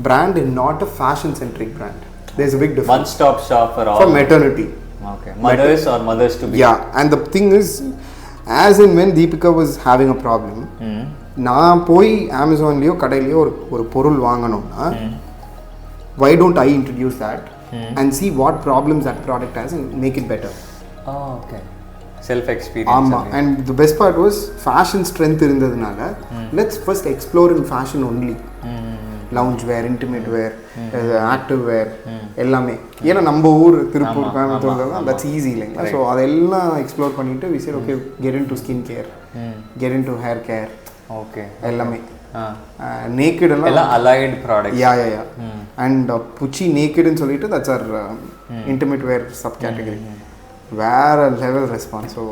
brand and not a fashion centric brand. There's a big difference. One stop shop for all. For maternity. Okay. Mothers or mothers to be. And the thing is, as and when Deepika was having a problem, நான் போய் அமேசான்லேயோ கடையிலையோ ஒரு பொருள் வாங்கணும்னா why don't I introduce that and see what problems that product has and make it better. Okay. Self experience. And the best part was fashion strength இருந்ததுனால let's first explore in fashion only. Lounge wear, intimate wear, active wear எல்லாமே. ஏன்னா நம்ம ஊர் திருப்பூர் கோயம்புத்தூர்ல that's easy இல்லைங்களா. So அதெல்லாம் explore பண்ணிட்டு we said okay, get into skin care, get into hair care. Okay. எல்லாமே naked எல்லாம் allied products. And PUTCHI naked ன்னு சொல்லிட்டு that's our intimate wear subcategory. வேற level response. So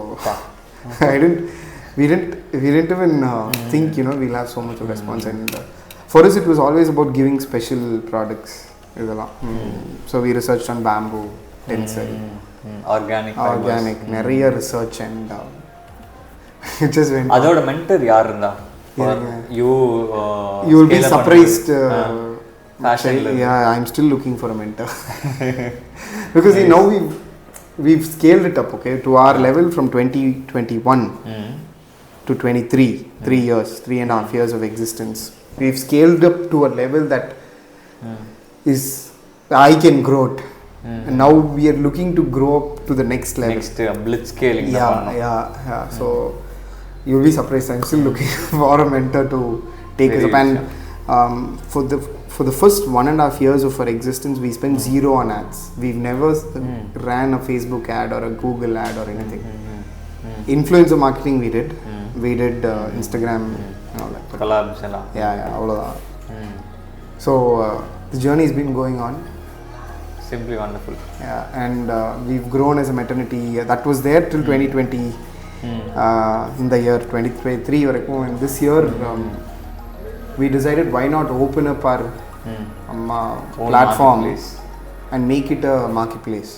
we didn't even think we'll have so much of response. And for us it was always about giving special products இதெல்லாம். So we researched on bamboo, tensile, organic நிறைய research and it just went. அதோட mentor யார் இருந்தா? You will be surprised. Fashion. I'm still looking for a mentor. Because now we've scaled it up, okay, to our level from 2021 to 23, 3.5 years of existence. We've scaled up to a level that is I can grow it. And now we are looking to grow up to the next level. Next blitz scaling. So you'll be surprised. I'm still looking for a mentor to take us up. And for the first 1.5 years of our existence, we spent zero on ads. We've never ran a Facebook ad or a Google ad or anything. Influencer marketing we did. We did Instagram and all that. But collabs yeah, all of that. So the journey has been going on. Simply wonderful. Yeah, and we've grown as a maternity. That was there till 2020. In the year 2023 and this year we decided why not open up our platform and make it a marketplace.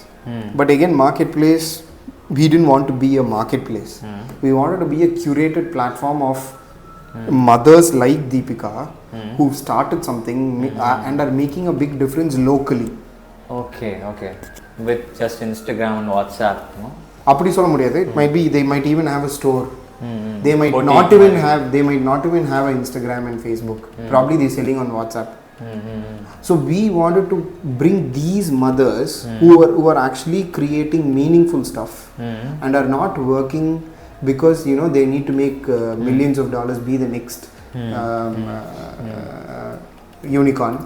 But again, marketplace, we didn't want to be a marketplace. We wanted to be a curated platform of mothers like Deepika who started something and are making a big difference locally. Okay. With just Instagram and WhatsApp, no? அப்படி சொல்ல முடியாது. It might be they might even have a store. They might not even have an Instagram and Facebook. Probably they're selling on WhatsApp. So we wanted to bring these mothers who are actually creating meaningful stuff and are not working because they need to make millions of dollars, be the next unicorn.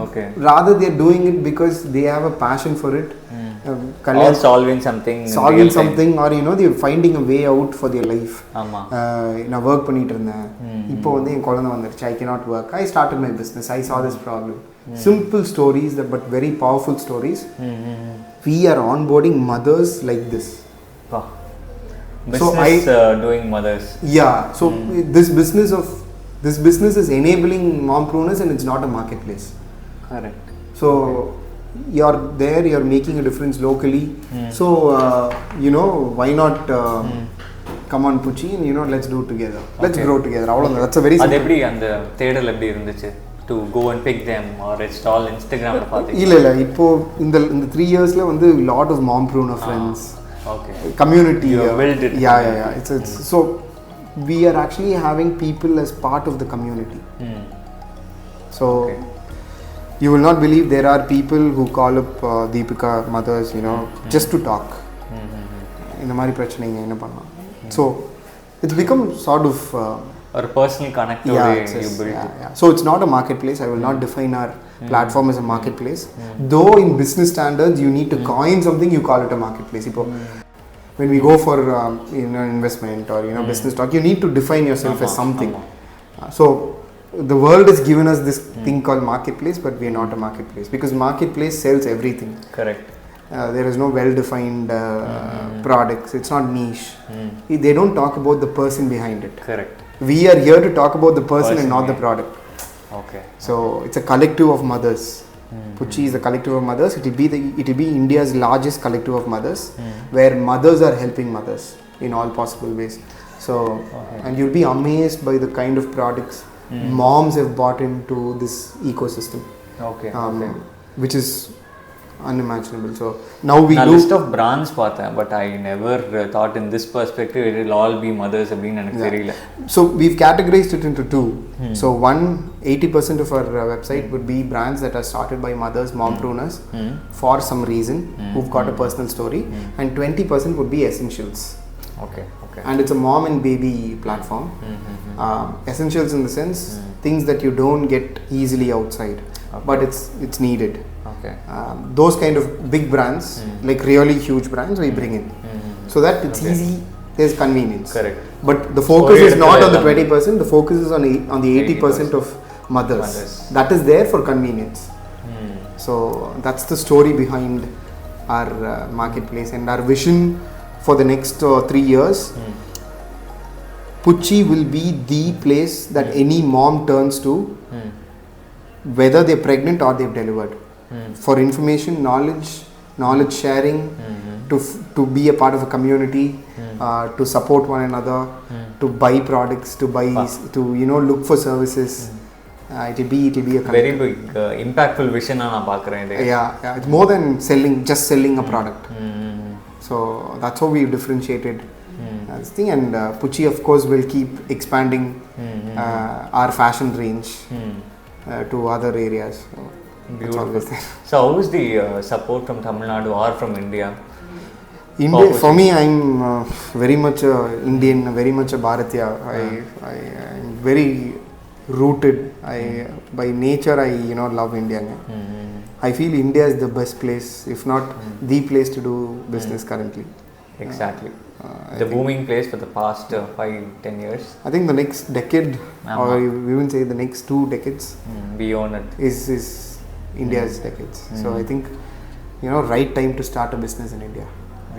Okay. Rather they're doing it because they have a passion for it. Or solving something or they're finding a way out for their life. நான் work பண்ணிட்டு இருந்தேன், இப்போ வந்து என் குழந்தை வந்துருச்சு, I cannot work, I started my business, I saw this problem. Simple stories but very powerful stories. We are onboarding mothers like this. Business doing mothers. Yeah, so this business is enabling mompreneurs and it's not a marketplace. Correct. So you're there, you're making a difference locally. So why not come on PUTCHI and let's do it together. Let's grow together. That's a very simple. எப்படி அந்த தேடல் எப்படி இருந்துச்சு to go and pick them or install Instagram ல பாத்தீங்க? இல்ல இப்போ இந்த 3 yearsல வந்து lot of mompreneur friends. Okay. Community. You build it. Yeah. It's so we are actually having people as part of the community. So you will not believe there are people who call up Deepika mothers, just to talk. இந்த மாதிரி பிரச்சனைங்க என்ன பண்ணலாம். So it's become sort of a personal connect you build. Yeah. So it's not a marketplace. I will not define our platform as a marketplace. Though in business standards you need to coin something, you call it a marketplace. When we go for investment or business talk, you need to define yourself as something. So the world has given us this thing called marketplace, but we are not a marketplace because marketplace sells everything. Correct. There is no well-defined products. It's not niche. They don't talk about the person behind it. Correct. We are here to talk about the person and not the product. Okay. So it's a collective of mothers. PUTCHI is a collective of mothers. It will be India's largest collective of mothers, where mothers are helping mothers in all possible ways. So and you'll be amazed by the kind of products moms have bought into this ecosystem. Okay. Which is unimaginable. So now we do list of brands பார்த்தேன், but I never thought in this perspective it will all be mothers அப்படின்னு எனக்கு தெரியல. So we've categorized it into two. So 80% of our website would be brands that are started by mothers, mompreneurs for some reason who've got a personal story, and 20% would be essentials. Okay. And it's a mom and baby platform. Essentials in the sense things that you don't get easily outside, but it's needed. Okay. Those kind of big brands, like really huge brands, we bring in so that it's easy. There's convenience. Correct. But the focus is not on the 20%. The focus is on the 80% of mothers. That is there for convenience. So that's the story behind our marketplace and our vision for the next 3 years. PUTCHI will be the place that any mom turns to, whether they're pregnant or they've delivered, for information, knowledge sharing, to be a part of a community, to support one another, to buy products, to look for services. It will be a very big impactful vision நான் பார்க்கிறேன். Yeah, it's more than just selling a product. So that's how we've differentiated this thing, and PUTCHI of course will keep expanding our fashion range to other areas. So beautiful. So how is the support from Tamil Nadu or from India? For me, I'm very much Indian, very much a Bharatiya. I'm very rooted. By nature I love India. I feel India is the best place, if not the place to do business currently. Exactly. The booming place for the past 5-10 years. I think the next decade, or we even say the next 2 decades, beyond it, is India's decades. So I think, right time to start a business in India.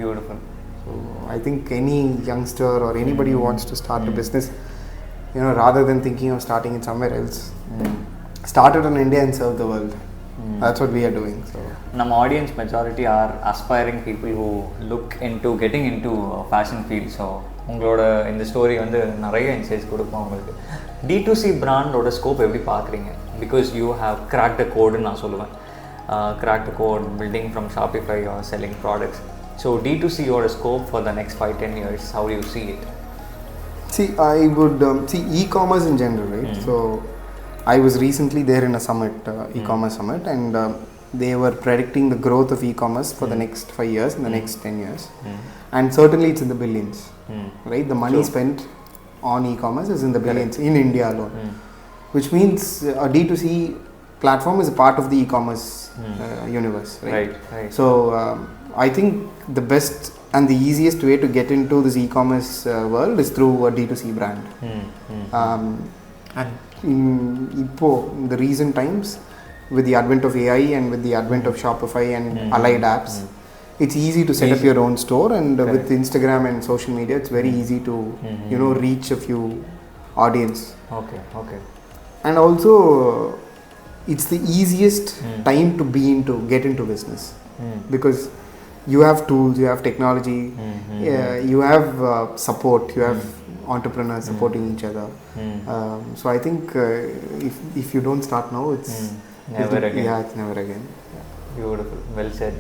Beautiful. So I think any youngster or anybody who wants to start a business, rather than thinking of starting it somewhere else, start it in India and serve the world. That's what we are doing. So our audience majority are aspiring people who look into getting into fashion field. So உங்களோட இந்த story வந்து நிறைய insights கொடுப்போம் உங்களுக்கு. D2C பிராண்டோட scope எப்படி பார்க்குறீங்க? Because you have cracked a கோடுன்னு நான் சொல்லுவேன். Cracked a code, building from Shopify or selling products. So D2C ஓட scope for the next 5-10 years, how do you see it? See, I would see e-commerce in general, right? So I was recently there in a summit, e-commerce summit, and they were predicting the growth of e-commerce for the next 5 years and the next 10 years. And certainly it's in the billions, right? The money spent on e-commerce is in the billions in India alone, which means a D2C platform is a part of the e-commerce universe, right? So I think the best and the easiest way to get into this e-commerce world is through a D2C brand. And in the recent times, with the advent of AI and with the advent of Shopify and allied apps, it's easy to set up your own store, and with Instagram and social media, it's very easy to reach a few audience. Okay. And also, it's the easiest time to get into business, because you have tools, you have technology, you have support, you have entrepreneurs supporting each other. So I think if you don't start now, it's never again. Yeah, it's never again. Beautiful, well said.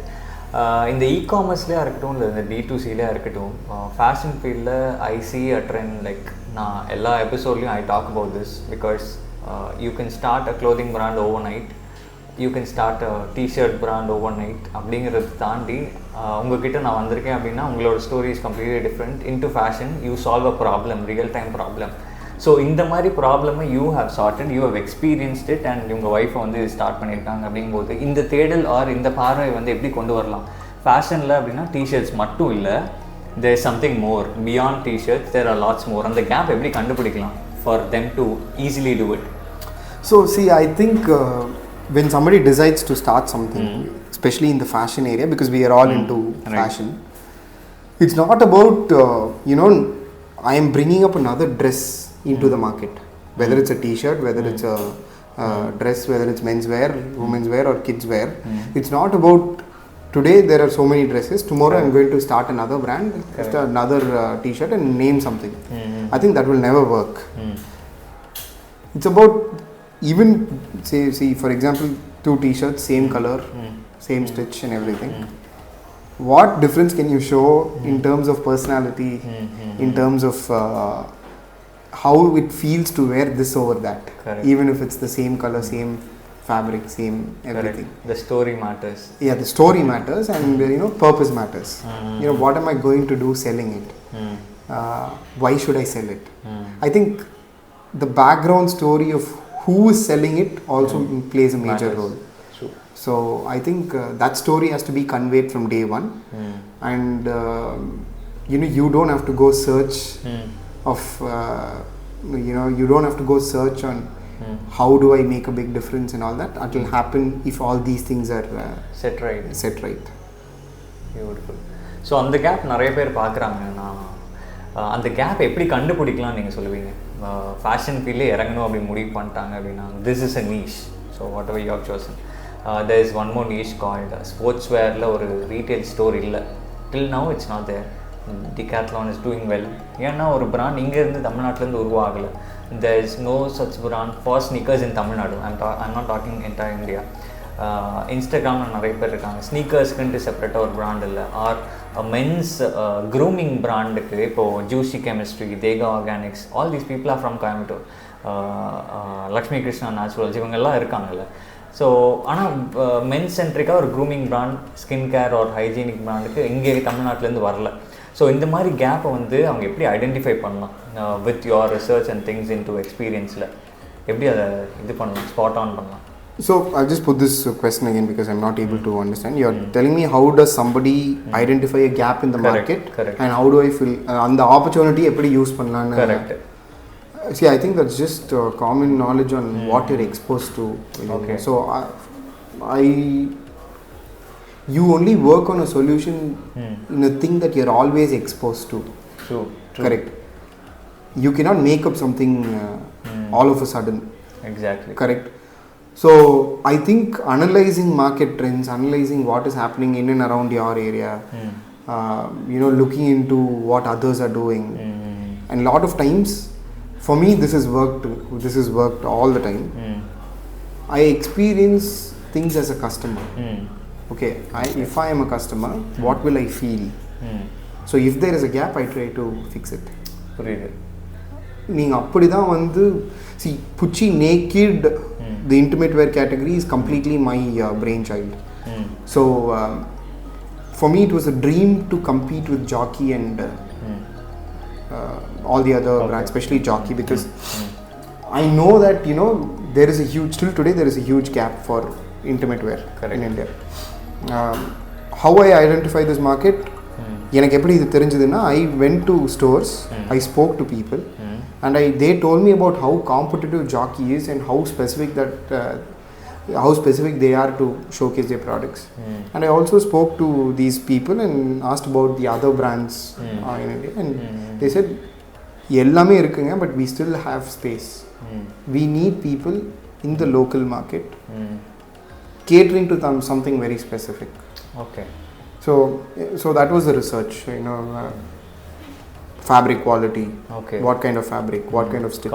இந்த இ-காமர்ஸ்லேயே இருக்கட்டும், இல்லை இந்த D2Cலேயே இருக்கட்டும், fashion ஃபீல்டில் I see a trend. Like நான் எல்லா எபிசோட்லேயும் I talk about this because you can start a clothing brand overnight, you can start a T-shirt brand overnight. அப்படிங்கிறத தாண்டி உங்ககிட்ட நான் வந்திருக்கேன் அப்படின்னா உங்களோட story is completely different. Into fashion you solve a problem, real time problem. So இந்த மாதிரி ப்ராப்ளமை you have charted, you have experienced it, and உங்கள் ஒய்ஃபை வந்து ஸ்டார்ட் பண்ணியிருக்காங்க. அப்படிங்கும்போது இந்த தேடல் ஆர் இந்த பார்வை வந்து எப்படி கொண்டு வரலாம் ஃபேஷனில் அப்படின்னா? டிஷர்ட்ஸ் மட்டும் இல்லை, there is something more beyond T-shirts, there are lots more. அந்த கேப் எப்படி கண்டுபிடிக்கலாம் for them to easily do it? So see, I think when somebody decides to start something, especially in the fashion area, because we are all into fashion, it's not about I am bringing up another dress into the market, whether it's a t-shirt, whether it's a dress, whether it's menswear, women's wear or kids wear. It's not about today there are so many dresses, tomorrow I'm going to start another brand, start another t-shirt and name something. I think that will never work. It's about even see for example 2 t-shirts, same color, same stitch and everything. What difference can you show in terms of personality, in terms of how it feels to wear this over that? Even if it's the same color, same fabric, same everything. The story matters. Yeah, the story matters, and purpose matters. What am I going to do selling it? Why should I sell it? I think the background story of who is selling it also plays a major role. True. So I think that story has to be conveyed from day one, and you don't have to go search of you don't have to go search on how do I make a big difference and all that. It will happen if all these things are set right. Beautiful. So அந்த gap நிறைய பேர் பார்க்குறாங்க. நான் அந்த gap எப்படி கண்டுபிடிக்கலாம் நீங்கள் சொல்லுவீங்க? ஃபேஷன் ஃபீல்டில் இறங்கணும் அப்படி முடிவு பண்ணிட்டாங்க அப்படின்னா, this is a niche. So whatever you have chosen. There is one more niche called sports வேரில் ஒரு ரீட்டைல் ஸ்டோர் இல்லை. Till now it's not there. Decathlon is doing well. ஏன்னா ஒரு பிராண்ட் இங்கேருந்து தமிழ்நாட்டிலேருந்து உருவாகலை. There is no such brand for sneakers in Tamil Nadu. I'm not talking entire India. இன்ஸ்டாகிராமில் நிறைய பேர் இருக்காங்க. ஸ்னீக்கர்ஸ்க்குன்ட்டு செப்பரேட்டாக ஒரு பிராண்ட் இல்லை. ஆர் மென்ஸ் க்ரூமிங் பிராண்டுக்கு இப்போது juicy chemistry, Dekha organics, all these people are from Coimbatore. Lakshmi Krishna naturals, இவங்கெல்லாம் இருக்காங்கல்ல. ஸோ ஆனால் மென்ஸ் சென்ட்ரிக்காக ஒரு க்ரூமிங் பிராண்ட், ஸ்கின் கேர் ஒரு ஹைஜீனிக் பிராண்டுக்கு இங்கே தமிழ்நாட்டிலேருந்து வரல. ஸோ இந்த மாதிரி கேப்பை வந்து அவங்க எப்படி ஐடென்டிஃபை பண்ணலாம் with your research and things in to எக்ஸ்பீரியன்ஸில்? எப்படி அதை இது பண்ணலாம், ஸ்பாட் ஆன் பண்ணலாம்? So I'll just put this question again because I'm not able to understand. You're telling me how does somebody identify a gap in the market, and how do I fill and the opportunity eppadi use pannalanu. Correct. See, I think that's just common knowledge on what you're exposed to. Okay. So you only work on a solution in a thing that you're always exposed to. True. Correct. You cannot make up something all of a sudden. Exactly. Correct. So I think analyzing market trends, analyzing what is happening in and around your area, looking into what others are doing, and a lot of times, for me, this has worked all the time. I experience things as a customer. Okay, if I am a customer, what will I feel? So if there is a gap, I try to fix it. புரியுது. நீங்கள் அப்படி தான் வந்து see Pucchi naked, the intimate wear category is completely my brainchild. So for me it was a dream to compete with Jockey and all the other brands, especially Jockey, because I know that there is a huge, still today there is a huge gap for intimate wear in India. How I identify this market, எனக்கு எப்படி இது தெரிஞ்சதுன்னா, I went to stores, I spoke to people, and they told me about how competitive Jockey is and how specific they are to showcase their products. And I also spoke to these people and asked about the other brands in India, and they said எல்லாமே இருக்குங்க, but we still have space. We need people in the local market catering to something very specific. Okay. So that was the research, fabric quality, what kind of fabric, what kind of stitch,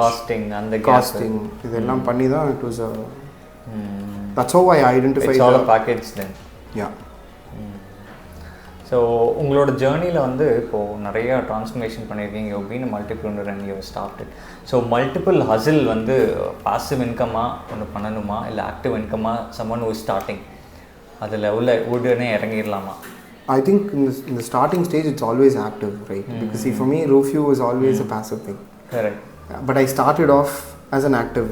costing, இதெல்லாம் பண்ணி தான் it was that's how I identified. It's all a package then. Yeah. So உங்களோட ஜேர்னியில் வந்து இப்போது நிறையா transformation பண்ணியிருக்கீங்க. You been multipreneur and you started. So multiple hustle வந்து பாசிவ் இன்கமாக ஒன்று பண்ணணுமா, இல்லை ஆக்டிவ் இன்கமாக சம்மன் ஹூ இஸ் ஸ்டார்டிங் அதில் உடனே இறங்கிடலாமா? I think in the starting stage it's always active, right? Because see, for me Rufio was always a passive thing. Correct. But I started off as an active,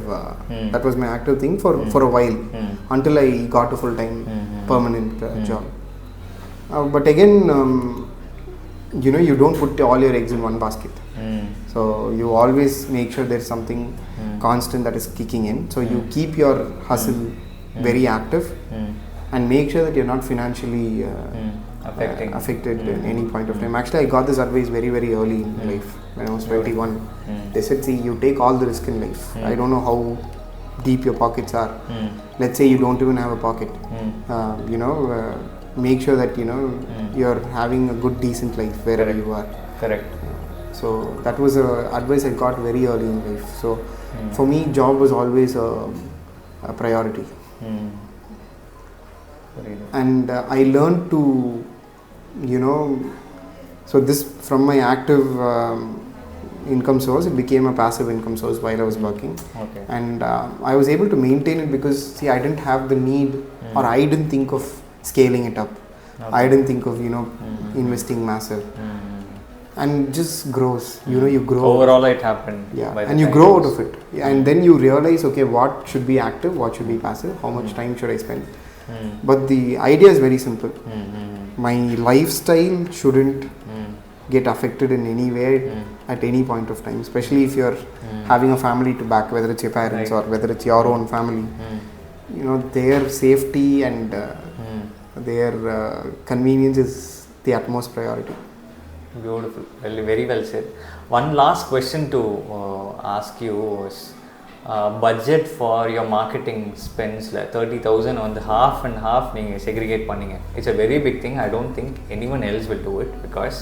that was my active thing for a while, until I got a full-time permanent job. But again, you don't put all your eggs in one basket. So you always make sure there's something constant that is kicking in. So you keep your hustle very active and make sure that you're not financially affected at any point of time. Actually, I got this advice very, very early in life when I was 21. They said, see, you take all the risk in life. I don't know how deep your pockets are. Let's say you don't even have a pocket. Make sure that you're having a good, decent life wherever you are. Correct. So that was advice I got very early in life. So for me, job was always a priority. And I learned to so this, from my active income source, it became a passive income source while I was working. Okay. And I was able to maintain it because see, I didn't have the need, or I didn't think of scaling it up. I didn't think of investing massive. And it just grows. You grow. Overall it happened. Yeah. And you grow out of it. And then you realize, okay, what should be active, what should be passive, how much time should I spend. But the idea is very simple. My lifestyle shouldn't get affected in any way at any point of time, especially if you're having a family to back, whether it's your parents or whether it's your own family. Their safety and their convenience is the utmost priority. Beautiful. Very well said. One last question to ask you was budget for your marketing spends. 30,000 on the half and half நீங்கள் segregate பண்ணீங்க. It's a very big thing. I don't think anyone else will do it because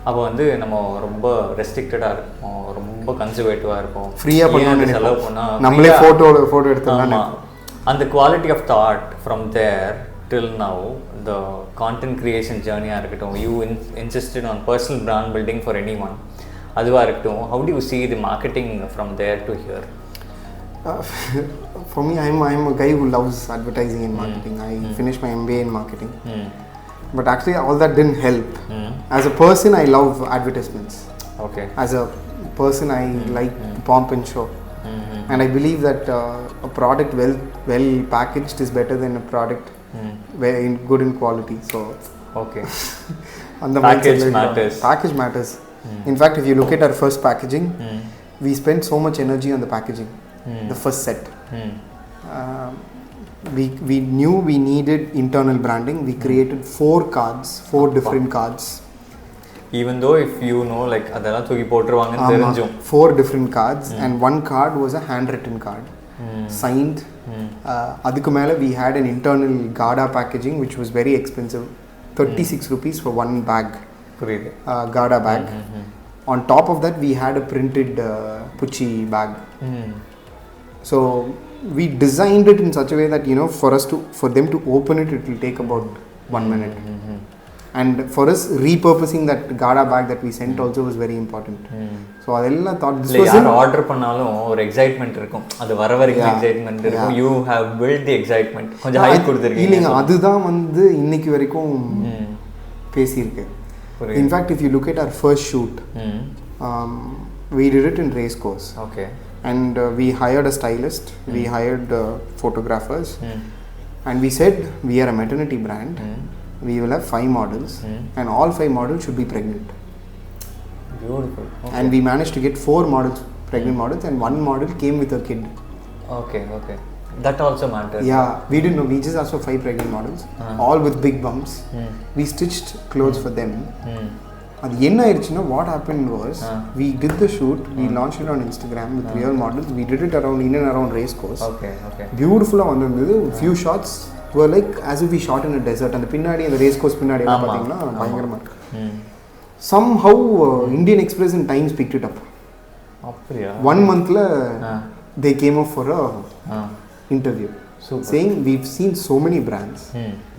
அப்போ வந்து நம்ம ரொம்ப ரெஸ்ட்ரிக்டடாக இருப்போம், ரொம்ப கன்சர்வேட்டிவாக இருப்போம், ஃப்ரீயாக பண்ணி செலவு பண்ணால் நம்மளே ஃபோட்டோ எடுத்துக்கலாம். அந்த quality of thought from there till now, the content creation journey இருக்கட்டும், you insisted on personal brand building for anyone, அதுவாக இருக்கட்டும், how do you see the marketing from there to here? For me, I'm a guy who loves advertising and marketing. I finished my MBA in marketing. But actually all that didn't help. As a person, I love advertisements. Okay. As a person, I like pomp and show. And I believe that a product well packaged is better than a product good in quality. So okay. And the package matters. Package matters. In fact, if you look at our first packaging, we spent so much energy on the packaging, the first set. We knew we needed internal branding. We created 4 different cards. Even though if you know like adala thuki potruvaanga therinjum 4 different cards and one card was a handwritten card, signed. Adukku mela we had an internal Gada packaging which was very expensive, 36 rupees for one bag. Gada bag. On top of that we had a printed PUTCHI bag. So we designed it in such a way that for them to open it will take about 1 minute. And for us, repurposing that Gada bag that we sent also was very important. So adella thought this was an order pannalum or excitement irukum, adu vara varaikum excitement irukum. You have built the excitement, konja hype kuduthirukeenga. Illinga adudha vandu innikku varaikum pesirke. In fact, if you look at our first shoot, we did it in race course. Okay. And we hired a stylist, we hired photographers, and we said we are a maternity brand. We will have 5 models, and all 5 models should be pregnant. Beautiful. Okay. And we managed to get 4 models, pregnant models, and 1 model came with a kid. Okay. That also matters. Yeah, we didn't know. We just asked for 5 pregnant models, all with big bumps. We stitched clothes for them. அது என்ன ஆயிடுச்சுன்னா what happened was we did the shoot, we launched it on Instagram with real models. We did it in and around race course. Okay. Beautiful-ஆ வந்திருந்தது. Few shots were like as if we shot in a desert. அந்த பின்னாடி அந்த race course பின்னாடி எல்லாம் பாத்தீங்கன்னா பயங்கரமா இருக்கு. Somehow Indian Express and Times picked it up. அப்படியா? 1 monthல they came up for a interview. Super. Saying we've seen so many brands,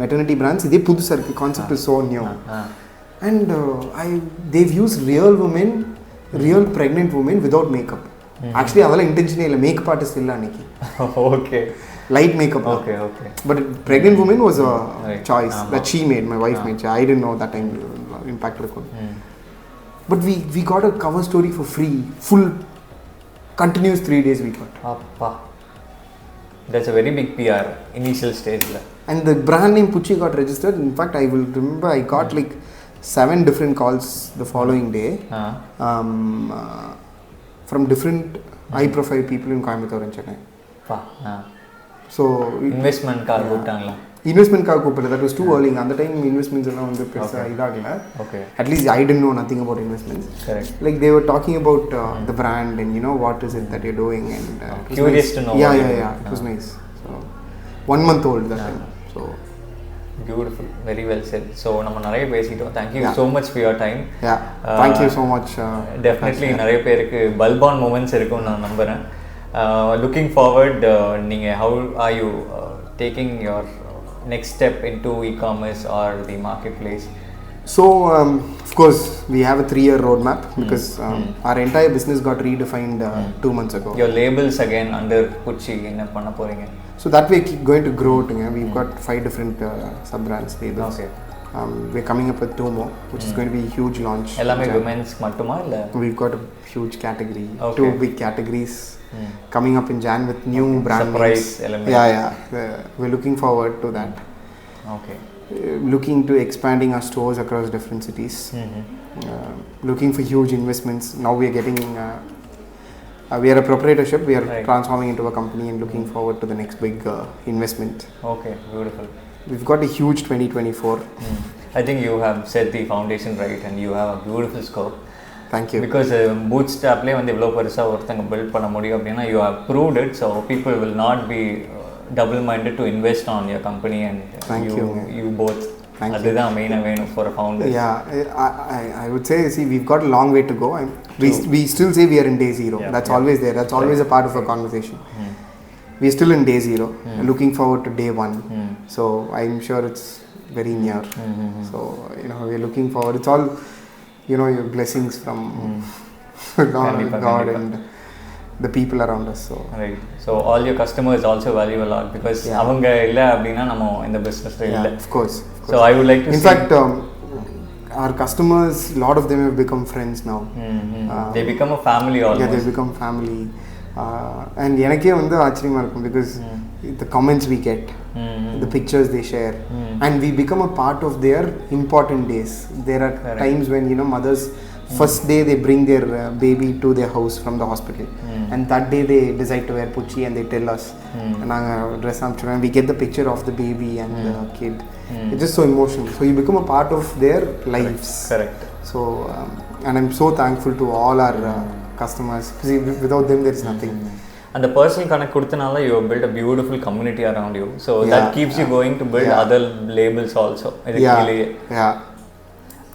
maternity brands. இதே புதுசா இருக்கு. Concept is so new. And they've used real pregnant women without makeup. Actually அதெல்லாம் இன்டென்ஷனே இல்லை, makeup artist இல்லை அன்னைக்கு. Okay. Light makeup. Okay. But pregnant woman was a choice that she made, my wife made. I didn't know that time impact இருக்கும். But we got a cover story for free, full continuous 3 days we got. Appa. That's a very big PR initial stage. And the brand name PUTCHI got registered. In fact, I will remember I got like 7 different calls the following day from different high profile people in Coimbatore and Chennai. So investment காக கூப்பிட்டாங்களா? Investment காக கூப்பிடல. That was too early. அந்த time investments எல்லாம் வந்து பெருசா இதாகல. Okay. At least I didn't know nothing about investments. Correct. Like they were talking about the brand and what is it that you're doing and curious to know. Yeah. It was nice. So 1 month old that time. So beautiful, very well said. So நம்ம நிறைய பேசிட்டோம். Thank you so much for your time. Thank you so much. Definitely நிறைய பேருக்கு bulb on moments இருக்கும்னு நான் நம்புறேன். Looking forward, how are you taking your next step into e-commerce or the marketplace? So of course we have a 3-year roadmap because our entire business got redefined 2 months ago. Your labels again under PUTCHI என்ன பண்ண போறீங்க? So that way keep going to grow. We've got 5 different sub-brands labels. Okay. We're coming up with 2 more, which is going to be a huge launch. எல்லாமே women's மட்டுமா இல்ல? We've got a huge category, 2 big categories coming up in Jan with new brand surprise names. element. We're looking forward to that. Okay. Looking to expanding our stores across different cities. Looking for huge investments. Now we are getting we are a proprietorship. We are transforming into a company and looking forward to the next big investment. Okay, beautiful. We've got a huge 2024. I think you have set the foundation right and you have a beautiful scope. Thank you. Because bootstrapலே வந்து இவ்வளோ பெருசாக ஒருத்தங்க build பண்ண முடியும் அப்படின்னா you have proved it, so people will not be double minded to invest on your company and you both. அதுதான் மெயினாக வேணும் for a founder. I would say, we've got a long way to go. We still say we are in day zero. That's always there. That's always a part of a conversation. We are still in day zero. Looking forward to day 1. So I'm sure it's very near. So we're looking forward. It's all your blessings from God and the people around us. So right. So all your customers also value a lot because அவங்க இல்ல அப்படினா நம்ம இந்த businessல இல்ல. Of course. So I would like to in fact our customers, a lot of them have become friends now. They become a family almost. They become family. And எனக்கே வந்து ஆச்சரியமாக இருக்கும் because the comments we get, the pictures they share, and we become a part of their important days. There are times when mothers first day they bring their baby to their house from the hospital, and that day they decide to wear pucchi and they tell us, naanga dress amchu, and we get the picture of the baby and the kid. It's just so emotional, so you become a part of their lives. Correct. So and I'm so thankful to all our customers, because without them there is nothing. And the personal connect கொடுத்தனால you have built a beautiful community around you, so that keeps you going to build other labels also.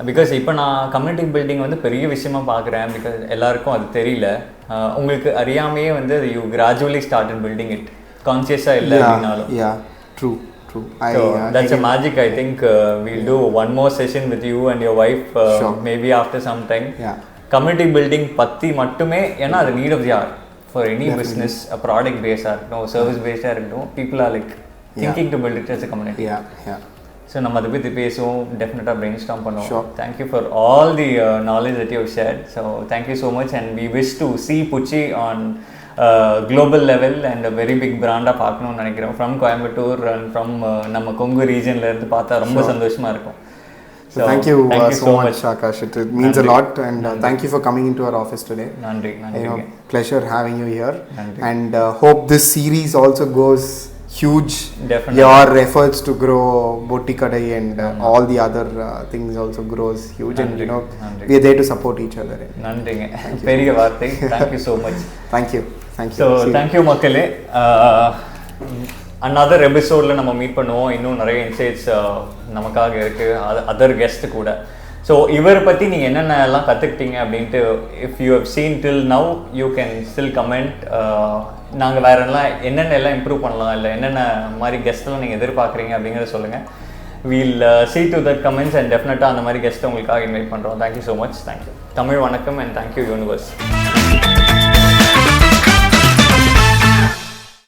Because இப்போ நான் community building வந்து பெரிய விஷயமா பார்க்குறேன், because எல்லாருக்கும் அது தெரியல. உங்களுக்கு அறியாமையே வந்து you gradually started building it, கான்சியஸாக இல்லை அப்படின்னாலும். True. So that's a magic. I think we'll do one more session with you and your wife, maybe after some time. Community building பற்றி மட்டுமே, ஏன்னா அது need of the hour for any business, a product based or service based, people are like thinking to build it as a community. So நம்ம அதை பற்றி பேசுவோம், டெஃபினட்டாக brain storm பண்ணுவோம். Thank you for all the knowledge that you have shared. So thank you so much, and we wish to see Pucchi on global level and a very big brand-ஆ பார்க்கணும்னு நினைக்கிறோம். From Coimbatore and from நம்ம கொங்கு ரீஜன்ல இருந்து பார்த்தா ரொம்ப சந்தோஷமா இருக்கும். So thank you so much, Aakash. It means a lot, and thank you for coming into our office today. Nandri. Pleasure having you here. And hope this series also goes huge. Definitely. Your efforts to grow Botti Kadai and all the other things also grows huge. Nandri. And we are there to support each other. Nandringa. Periya vaarthai. Thank you so much. Thank you. So thank you மக்களே. Another எபிசோடில் நம்ம meet பண்ணுவோம். இன்னும் நிறைய insights நமக்காக இருக்குது, other guest கூட. So இவரை பற்றி நீங்கள் என்னென்னலாம் கற்றுக்கிட்டீங்க அப்படின்ட்டு, if you have seen till now, you can still comment. நாங்கள் வேறு என்னென்ன எல்லாம் இம்ப்ரூவ் பண்ணலாம், இல்லை என்னென்ன மாதிரி கெஸ்ட்டெல்லாம் நீங்கள் எதிர்பார்க்குறீங்க அப்படிங்கிறத சொல்லுங்கள். We'll see to that comments, and டெஃபினட்டாக அந்த மாதிரி கெஸ்ட்டை உங்களுக்காக இன்வைட் பண்ணுறோம். Thank you so much. Thank you Tamil வணக்கம், அண்ட் தேங்க்யூ யூனிவர்ஸ்.